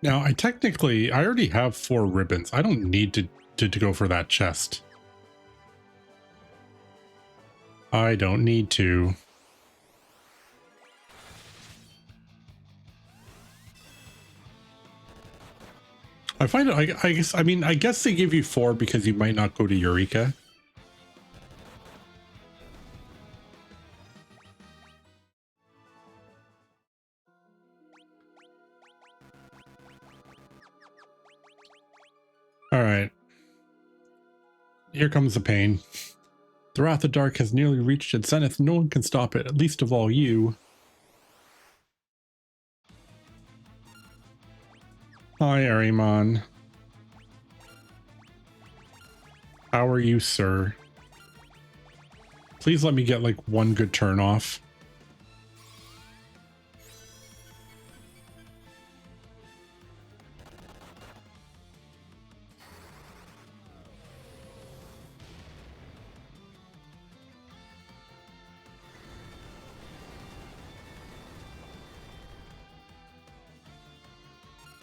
Now, I already have 4 ribbons. I don't need to go for that chest. I don't need to. I find it, I guess they give you 4 because you might not go to Eureka. All right. Here comes the pain. The Wrath of Dark has nearly reached its zenith. No one can stop it, least of all you. Hi, Arimon. How are you, sir? Please let me get like one good turn off.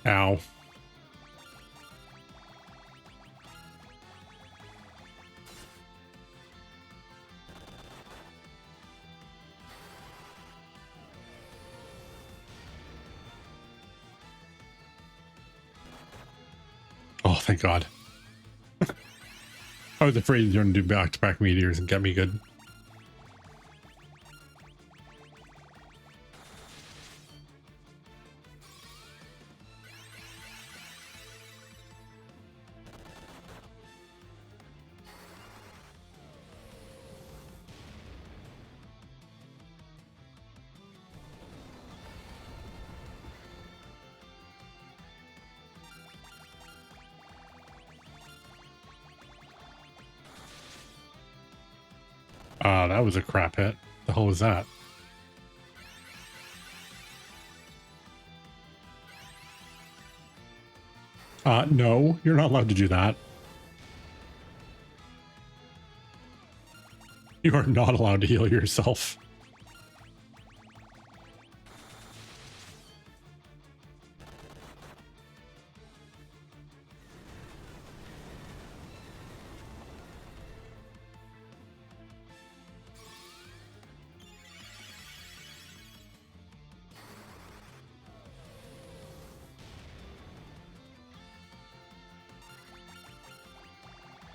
Ow. Oh, thank God. I was afraid you were going to do back-to-back meteors and get me good. That was a crap hit. The hell was that? No, you're not allowed to do that. You are not allowed to heal yourself.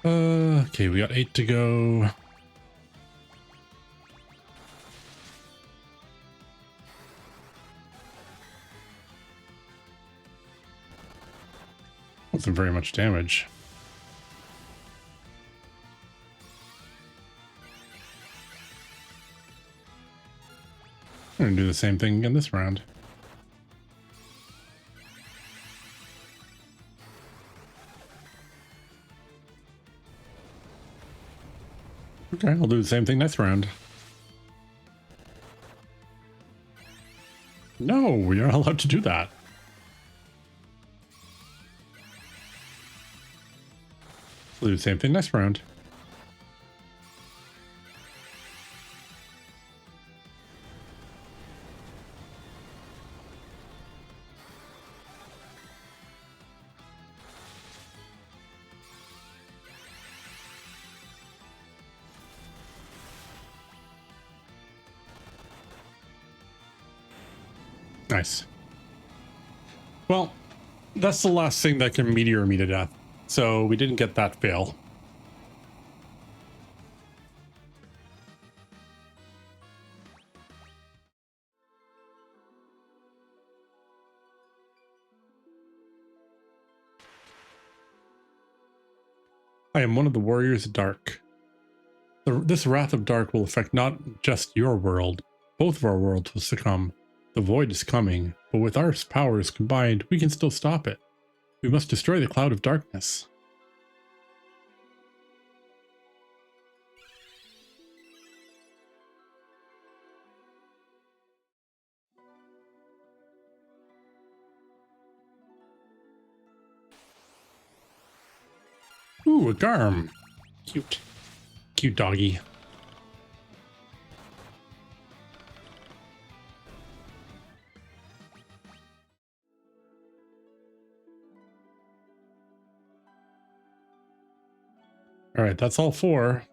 Okay, we got 8 to go. Wasn't very much damage. I'm gonna do the same thing again this round. Okay, I'll do the same thing next round. No, we aren't allowed to do that. I'll do the same thing next round. Nice. Well, that's the last thing that can meteor me to death. So we didn't get that fail. I am one of the warriors of dark. This wrath of dark will affect not just your world. Both of our worlds will succumb. The void is coming, but with our powers combined, we can still stop it. We must destroy the cloud of darkness. Ooh, a Garm. Cute. Cute doggy. All right, that's all 4.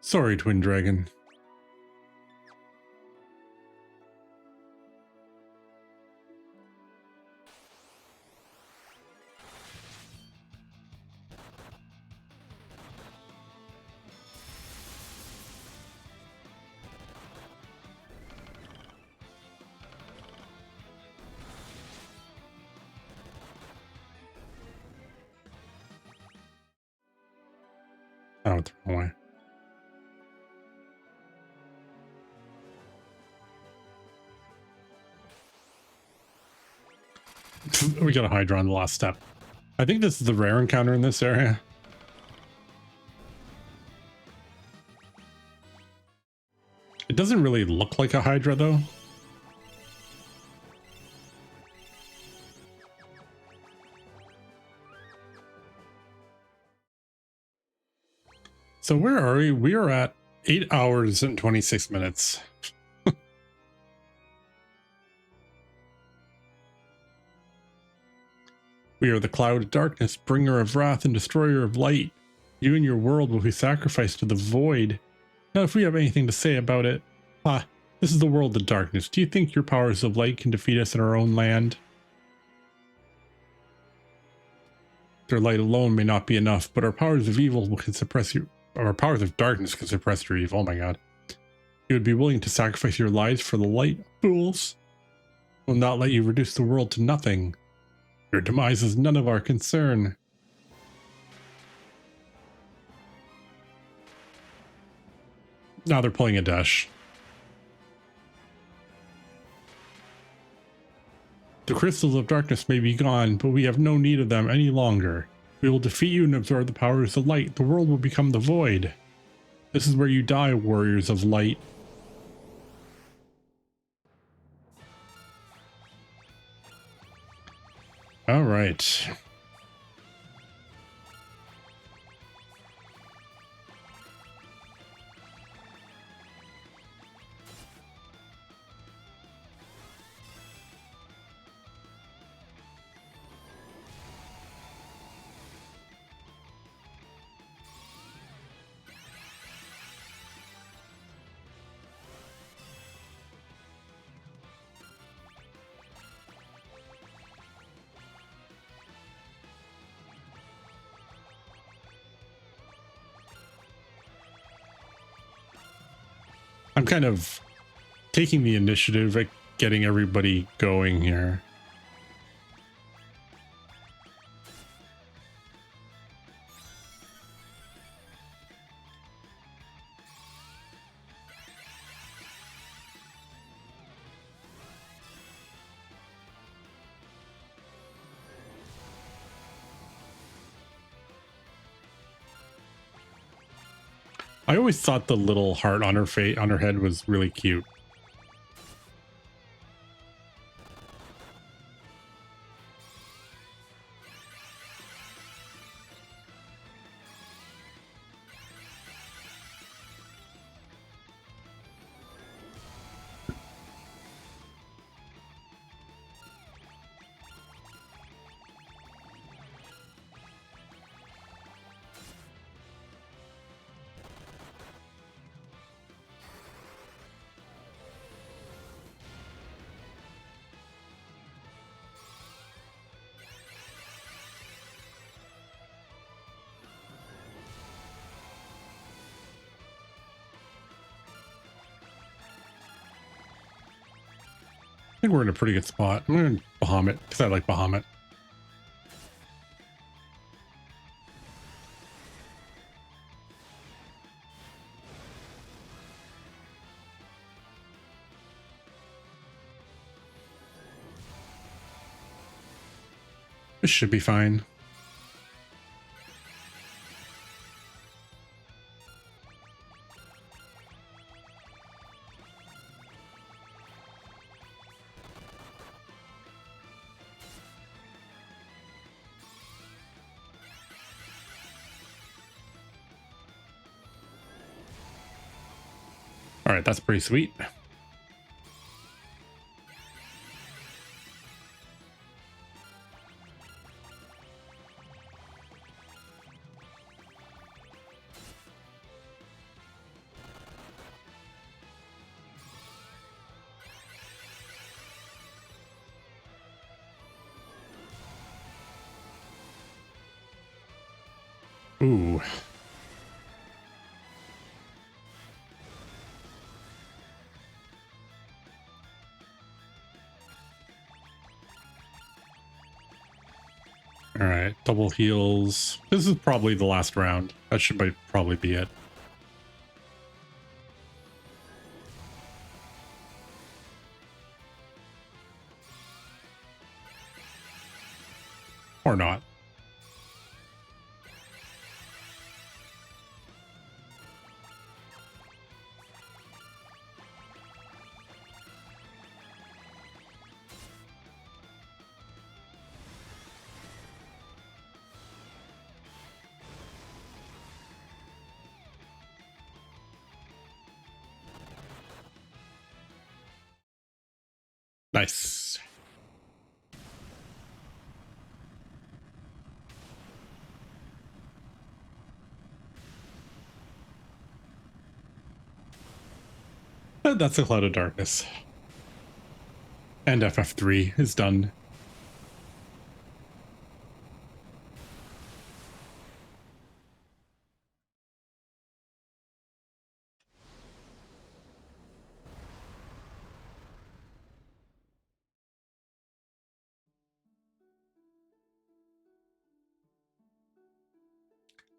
Sorry, Twin Dragon. Oh, it's the wrong way. We got a Hydra on the last step. I think this is the rare encounter in this area. It doesn't really look like a Hydra though. So where are we? We are at 8 hours and 26 minutes. We are the cloud of darkness, bringer of wrath and destroyer of light. You and your world will be sacrificed to the void. Now, if we have anything to say about it, this is the world of darkness. Do you think your powers of light can defeat us in our own land? Their light alone may not be enough, but our powers of evil can suppress you. Our powers of darkness can suppress your evil. Oh my god. You would be willing to sacrifice your lives for the light? Fools! Will not let you reduce the world to nothing. Your demise is none of our concern. Now they're pulling a dash. The crystals of darkness may be gone, but we have no need of them any longer. We will defeat you and absorb the powers of light. The world will become the void. This is where you die, warriors of light. All right. I'm kind of taking the initiative at getting everybody going here. I always thought the little heart on her face, on her head, was really cute. I think we're in a pretty good spot. I'm going to Bahamut because I like Bahamut. This should be fine. All right, that's pretty sweet. Ooh. All right, double heals. This is probably the last round. That should probably be it. Or not. Nice. That's a Cloud of Darkness. And FF3 is done.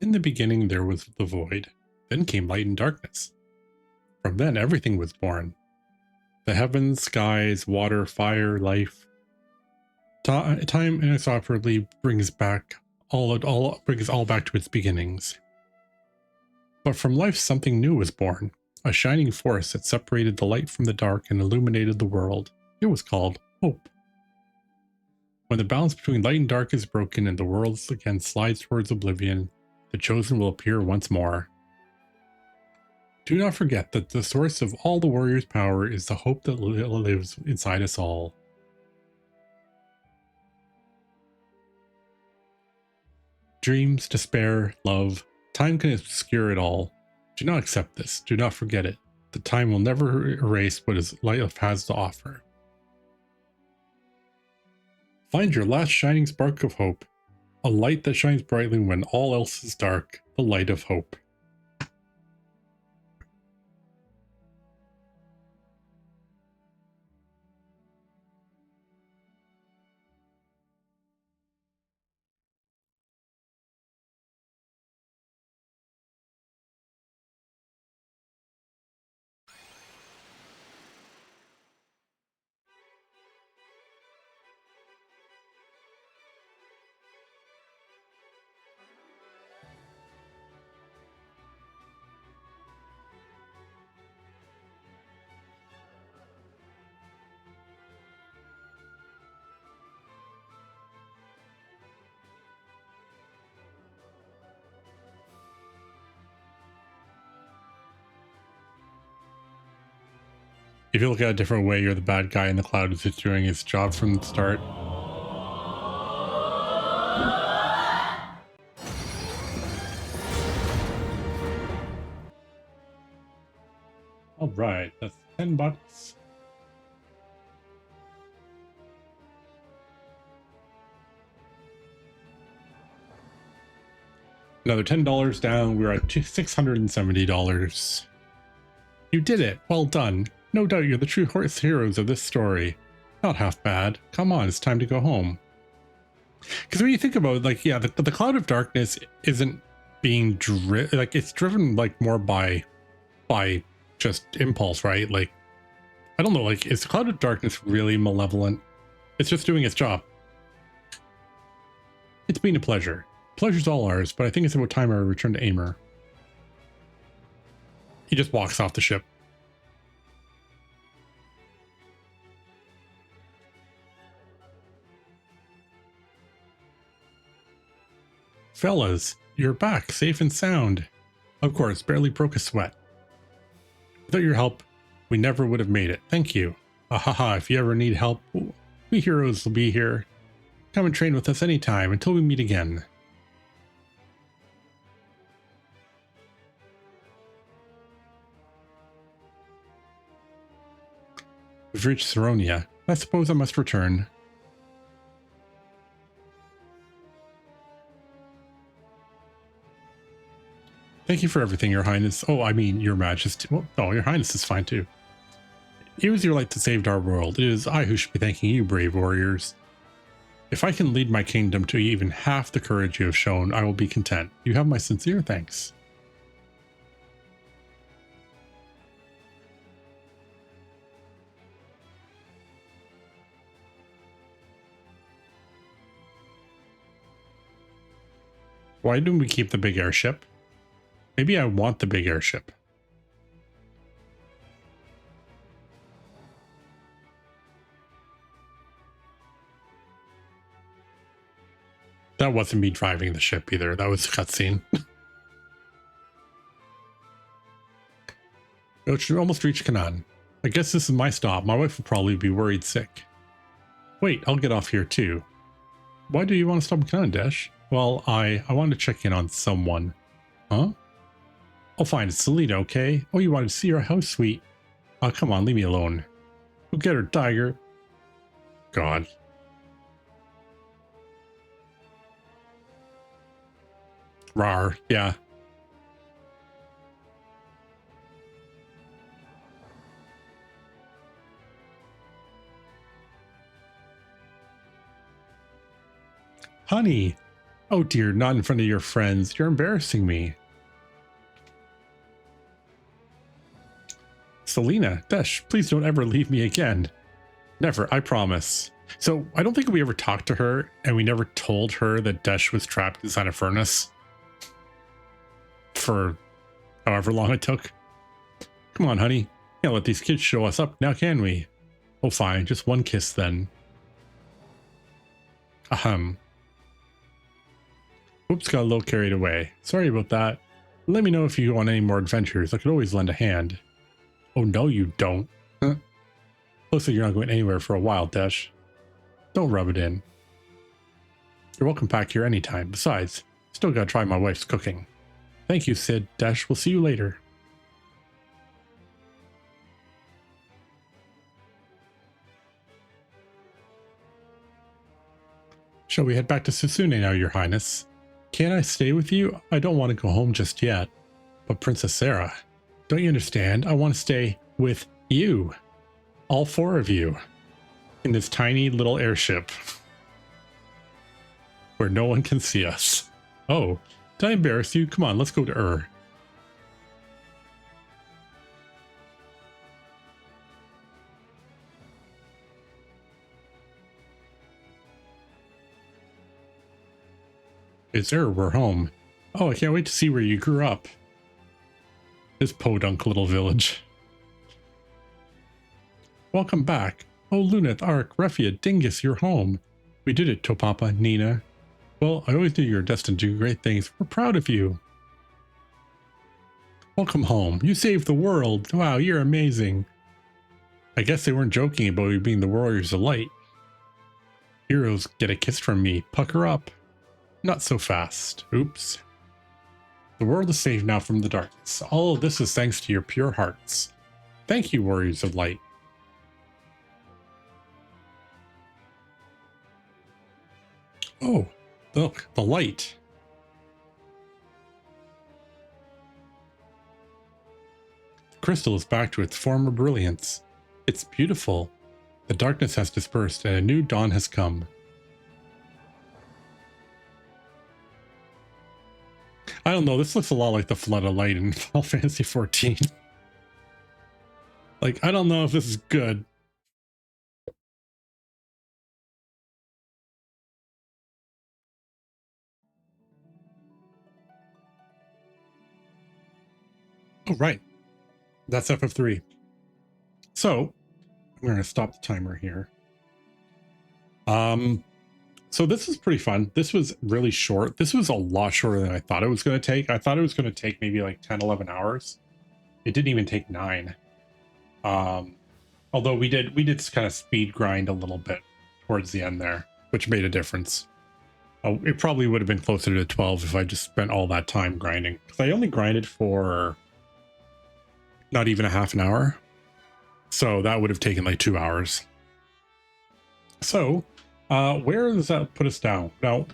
In the beginning there was the void, then came light and darkness. From then everything was born. The heavens, skies, water, fire, life. Time inexorably brings all back to its beginnings. But from life something new was born, a shining force that separated the light from the dark and illuminated the world. It was called hope. When the balance between light and dark is broken and the world again slides towards oblivion, the chosen will appear once more. Do not forget that the source of all the warrior's power is the hope that lives inside us all. Dreams, despair, love, time can obscure it all. Do not accept this. Do not forget it. The time will never erase what life has to offer. Find your last shining spark of hope, a light that shines brightly when all else is dark, the light of hope. If you look at it a different way, you're the bad guy and the cloud is just doing its job from the start. All right, that's $10. Another $10 down. We're at $670. You did it. Well done. No doubt you're the true horse heroes of this story. Not half bad. Come on, it's time to go home. Because when you think about it, like, yeah, the cloud of darkness isn't being driven, like, it's driven like more by just impulse, right? Like, I don't know, like, is the cloud of darkness really malevolent? It's just doing its job. It's been a pleasure. Pleasure's all ours, but I think it's about time I return to Aimer. He just walks off the ship. Fellas, you're back, safe and sound. Of course, barely broke a sweat. Without your help, we never would have made it. Thank you. Ahaha, if you ever need help, we heroes will be here. Come and train with us anytime until we meet again. We've reached Saronia. I suppose I must return. Thank you for everything, Your Highness. Oh, I mean, Your Majesty. Well, oh, Your Highness is fine too. It was your light that saved our world. It is I who should be thanking you, brave warriors. If I can lead my kingdom to even half the courage you have shown, I will be content. You have my sincere thanks. Why didn't we keep the big airship? Maybe I want the big airship. That wasn't me driving the ship either. That was a cutscene. We almost reached Canaan. I guess this is my stop. My wife will probably be worried sick. Wait, I'll get off here too. Why do you want to stop in Canaan, Dash? Well, I wanted to check in on someone. Huh? Oh, fine. It's Selena, okay? Oh, you wanted to see her? How sweet. Oh, come on. Leave me alone. Go get her, tiger. God. Rawr. Yeah. Honey. Oh dear, not in front of your friends. You're embarrassing me. Selena, Desh, please don't ever leave me again. Never, I promise. So I don't think we ever talked to her, and we never told her that Desh was trapped inside a furnace for however long it took. Come on, honey. Can't let these kids show us up now, can we? Oh, fine. Just one kiss then. Ahem. Oops, got a little carried away. Sorry about that. Let me know if you go on any more adventures. I could always lend a hand. Oh, no, you don't. Huh? Looks like you're not going anywhere for a while, Dash. Don't rub it in. You're welcome back here anytime. Besides, still gotta try my wife's cooking. Thank you, Sid. Dash, we'll see you later. Shall we head back to Susune now, Your Highness? Can't I stay with you? I don't want to go home just yet. But Princess Sarah, don't you understand? I want to stay with you. All four of you. In this tiny little airship. Where no one can see us. Oh, did I embarrass you? Come on, let's go to Ur. It's Ur, we're home. Oh, I can't wait to see where you grew up. This podunk little village. Welcome back. Oh, Luneth, Ark, Refia, Dingus, you're home. We did it, Topapa, Nina. Well, I always knew you were destined to do great things. We're proud of you. Welcome home. You saved the world. Wow, you're amazing. I guess they weren't joking about you being the warriors of light. Heroes, get a kiss from me. Pucker up. Not so fast. Oops. The world is safe now from the darkness. All of this is thanks to your pure hearts. Thank you, warriors of light. Oh, look, the light. The crystal is back to its former brilliance. It's beautiful. The darkness has dispersed and a new dawn has come. I don't know, this looks a lot like the Flood of Light in Final Fantasy XIV. Like, I don't know if this is good. Oh, right. That's FF3. So, I'm going to stop the timer here. So this is pretty fun. This was really short. This was a lot shorter than I thought it was going to take. I thought it was going to take maybe like 10, 11 hours. It didn't even take 9. Although we did kind of speed grind a little bit towards the end there, which made a difference. It probably would have been closer to 12 if I just spent all that time grinding. Because I only grinded for not even a half an hour. So that would have taken like 2 hours. So where does that put us down? Now,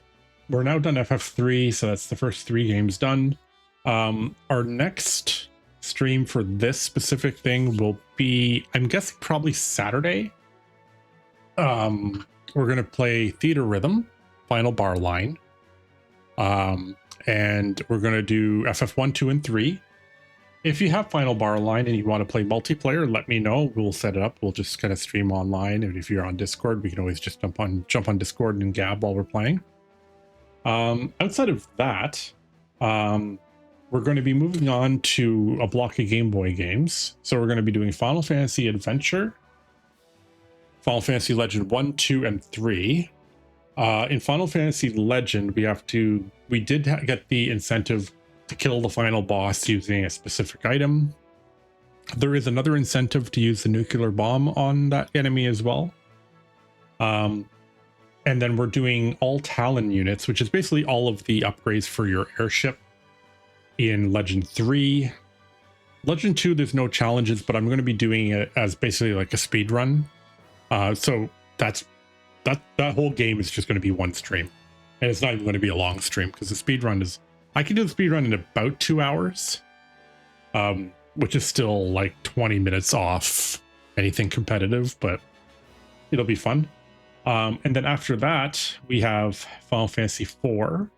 we're now done FF3, so that's the first 3 games done. Our next stream for this specific thing will be, I'm guessing, probably Saturday. We're going to play Theater Rhythm, Final Bar Line. And we're going to do FF1, 2, and 3. If you have Final Bar Line and you want to play multiplayer, let me know. We'll set it up. We'll just kind of stream online. And if you're on Discord, we can always just jump on Discord and gab while we're playing. Outside of that, we're going to be moving on to a block of Game Boy games. So we're going to be doing Final Fantasy Adventure, Final Fantasy Legend 1, 2, and 3. In Final Fantasy Legend, we did get the incentive to kill the final boss using a specific item. There is another incentive to use the nuclear bomb on that enemy as well. And then we're doing all Talon units, which is basically all of the upgrades for your airship in Legend 3. Legend 2, there's no challenges, but I'm going to be doing it as basically like a speed run. So that whole game is just going to be one stream. And it's not even going to be a long stream because the speed run is, I can do the speed run in about 2 hours, which is still like 20 minutes off anything competitive, but it'll be fun. And then after that, we have Final Fantasy IV,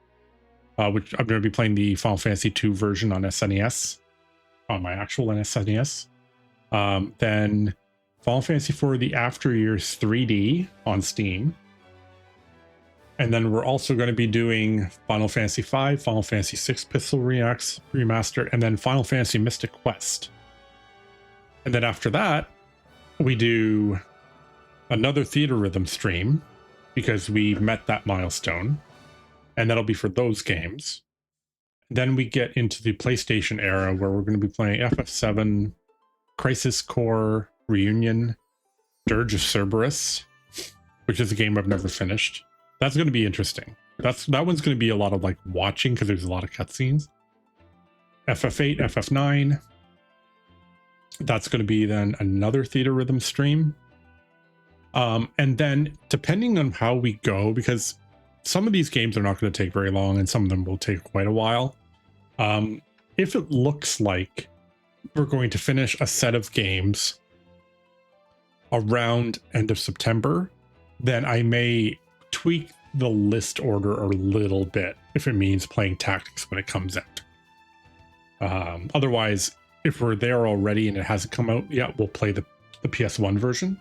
which I'm going to be playing the Final Fantasy II version on SNES, on my actual SNES. Then Final Fantasy IV, the After Years 3D on Steam. And then we're also going to be doing Final Fantasy V, Final Fantasy VI Pixel Remaster, and then Final Fantasy Mystic Quest. And then after that, we do another Theater Rhythm stream. because we've met that milestone, and that'll be for those games. Then we get into the PlayStation era where we're going to be playing FF7, Crisis Core Reunion, Dirge of Cerberus, which is a game I've never finished. That's going to be interesting. That one's going to be a lot of like watching because there's a lot of cutscenes. FF8, FF9. That's going to be then another Theater Rhythm stream. And then depending on how we go, because some of these games are not going to take very long and some of them will take quite a while. If it looks like we're going to finish a set of games around end of September, then I may tweak the list order a little bit if it means playing Tactics when it comes out. Otherwise, if we're there already and it hasn't come out yet, we'll play the PS1 version.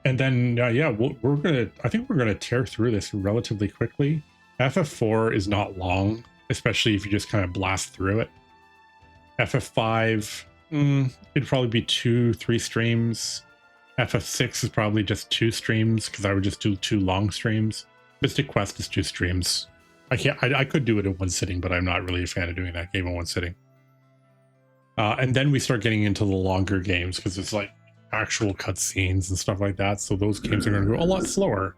And then, I think we're gonna tear through this relatively quickly. FF4 is not long, especially if you just kind of blast through it. FF5, it'd probably be 2-3 streams. FF6 is probably just 2 streams because I would just do 2 long streams. Mystic Quest is 2 streams. I could do it in one sitting, but I'm not really a fan of doing that game in one sitting. And then we start getting into the longer games because it's like actual cutscenes and stuff like that. So those games are going to go a lot slower,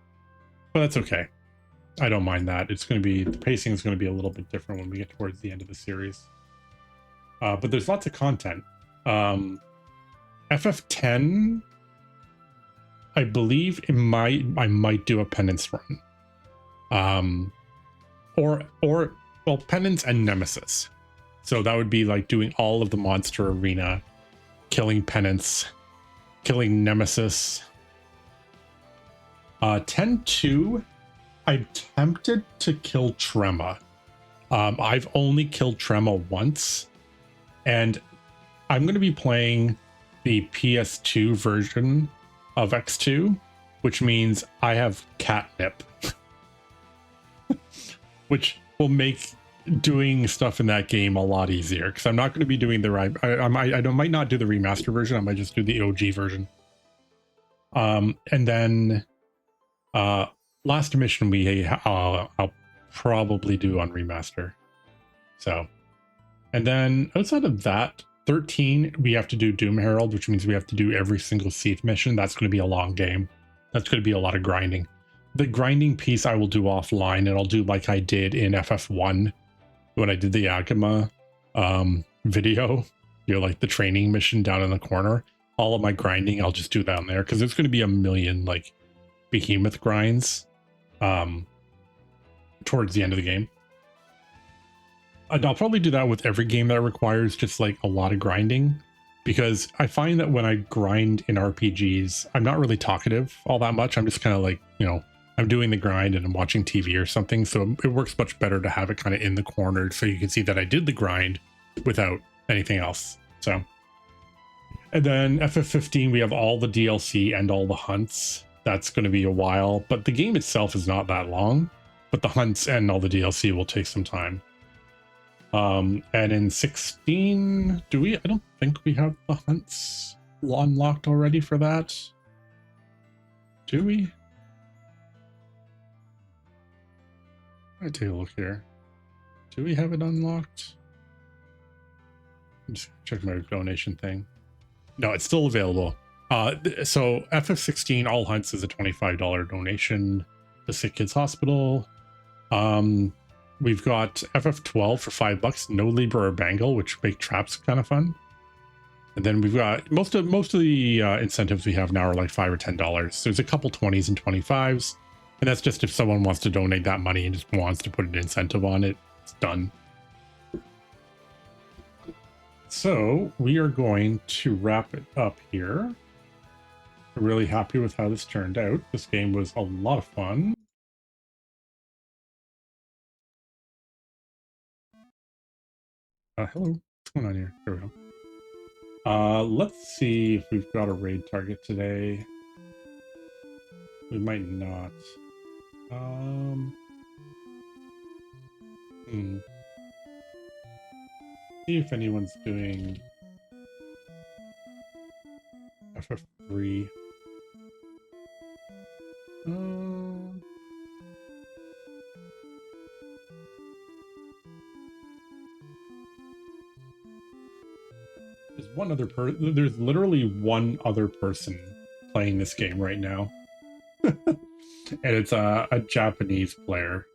but that's okay. I don't mind that. It's going to be, the pacing is going to be a little bit different when we get towards the end of the series. But there's lots of content. FF10, I believe I might do a penance run. Well, penance and nemesis. So that would be like doing all of the monster arena, killing penance, killing nemesis. 10-2, I'm tempted to kill Trema. I've only killed Trema once, and I'm going to be playing the PS2 version of X2, which means I have catnip, which will make doing stuff in that game a lot easier because I'm not going to be doing the right. I might not do the remaster version. I might just do the OG version. And then last mission I'll probably do on remaster. So, and then outside of that, 13 we have to do Doom Herald, which means we have to do every single Seath mission. That's going to be a long game. That's going to be a lot of grinding. The grinding piece I will do offline, and I'll do like I did in FF1 when I did the Agama video, like the training mission down in the corner. All of my grinding I'll just do down there because there's going to be a million like behemoth grinds towards the end of the game. And I'll probably do that with every game that requires just like a lot of grinding, because I find that when I grind in RPGs, I'm not really talkative all that much. I'm just kind of like, I'm doing the grind and I'm watching TV or something. So it works much better to have it kind of in the corner so you can see that I did the grind without anything else. So, and then FF15, we have all the DLC and all the hunts. That's going to be a while, but the game itself is not that long, but the hunts and all the DLC will take some time. And in 16, I don't think we have the hunts unlocked already for that. Do we? I'll take a look here. Do we have it unlocked? I'm just check my donation thing. No, it's still available. So FF16 all hunts is a $25 donation. The Sick Kids Hospital. We've got FF12 for $5, no Libra or Bangle, which make traps kind of fun. And then we've got most of the incentives we have now are like $5 or $10. There's a couple 20s and 25s, and that's just if someone wants to donate that money and just wants to put an incentive on it. It's done. So we are going to wrap it up here. I'm really happy with how this turned out. This game was a lot of fun. Hello, what's going on here? There we go. Let's see if we've got a raid target today. We might not. See if anyone's doing FF3. There's literally one other person playing this game right now. And it's a Japanese player.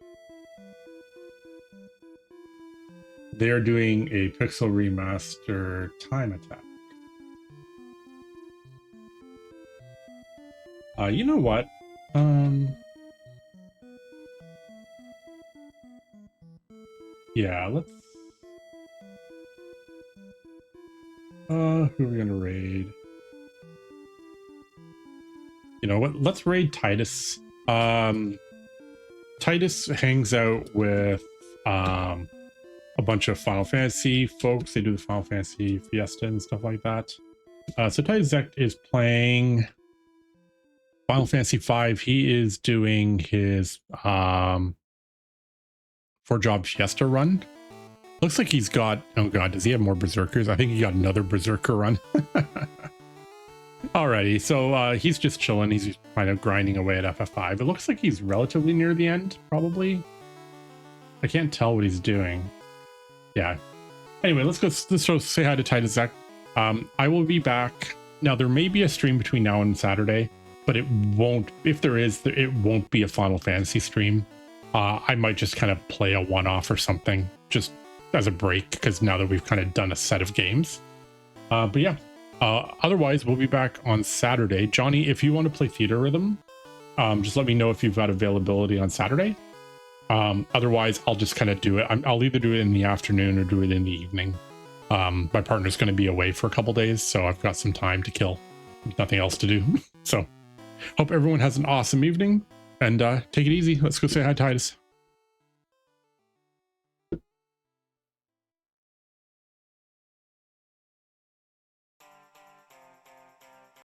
They are doing a Pixel Remaster time attack. You know what? Yeah, let's... who are we gonna raid? You know what? Let's raid Titus. Titus hangs out with a bunch of Final Fantasy folks. They do the Final Fantasy Fiesta and stuff like that. So Titus is playing Final Fantasy V. He is doing his 4-job Fiesta run. Looks like he's got, oh god, does he have more Berserkers? I think he got another Berserker run. Alrighty, so he's just chilling. He's just kind of grinding away at FF5. It looks like he's relatively near the end, probably. I can't tell what he's doing. Yeah. Anyway, let's go say hi to Titus Zek. I will be back. Now, there may be a stream between now and Saturday, but it won't, if there is, it won't be a Final Fantasy stream. I might just kind of play a one-off or something, just as a break, because now that we've kind of done a set of games. But yeah, otherwise, we'll be back on Saturday. Johnny, if you want to play Theater Rhythm, just let me know if you've got availability on Saturday. Otherwise, I'll just kind of do it. I'll either do it in the afternoon or do it in the evening. My partner's going to be away for a couple days, so I've got some time to kill. Nothing else to do. So, hope everyone has an awesome evening, and take it easy. Let's go say hi to Titus.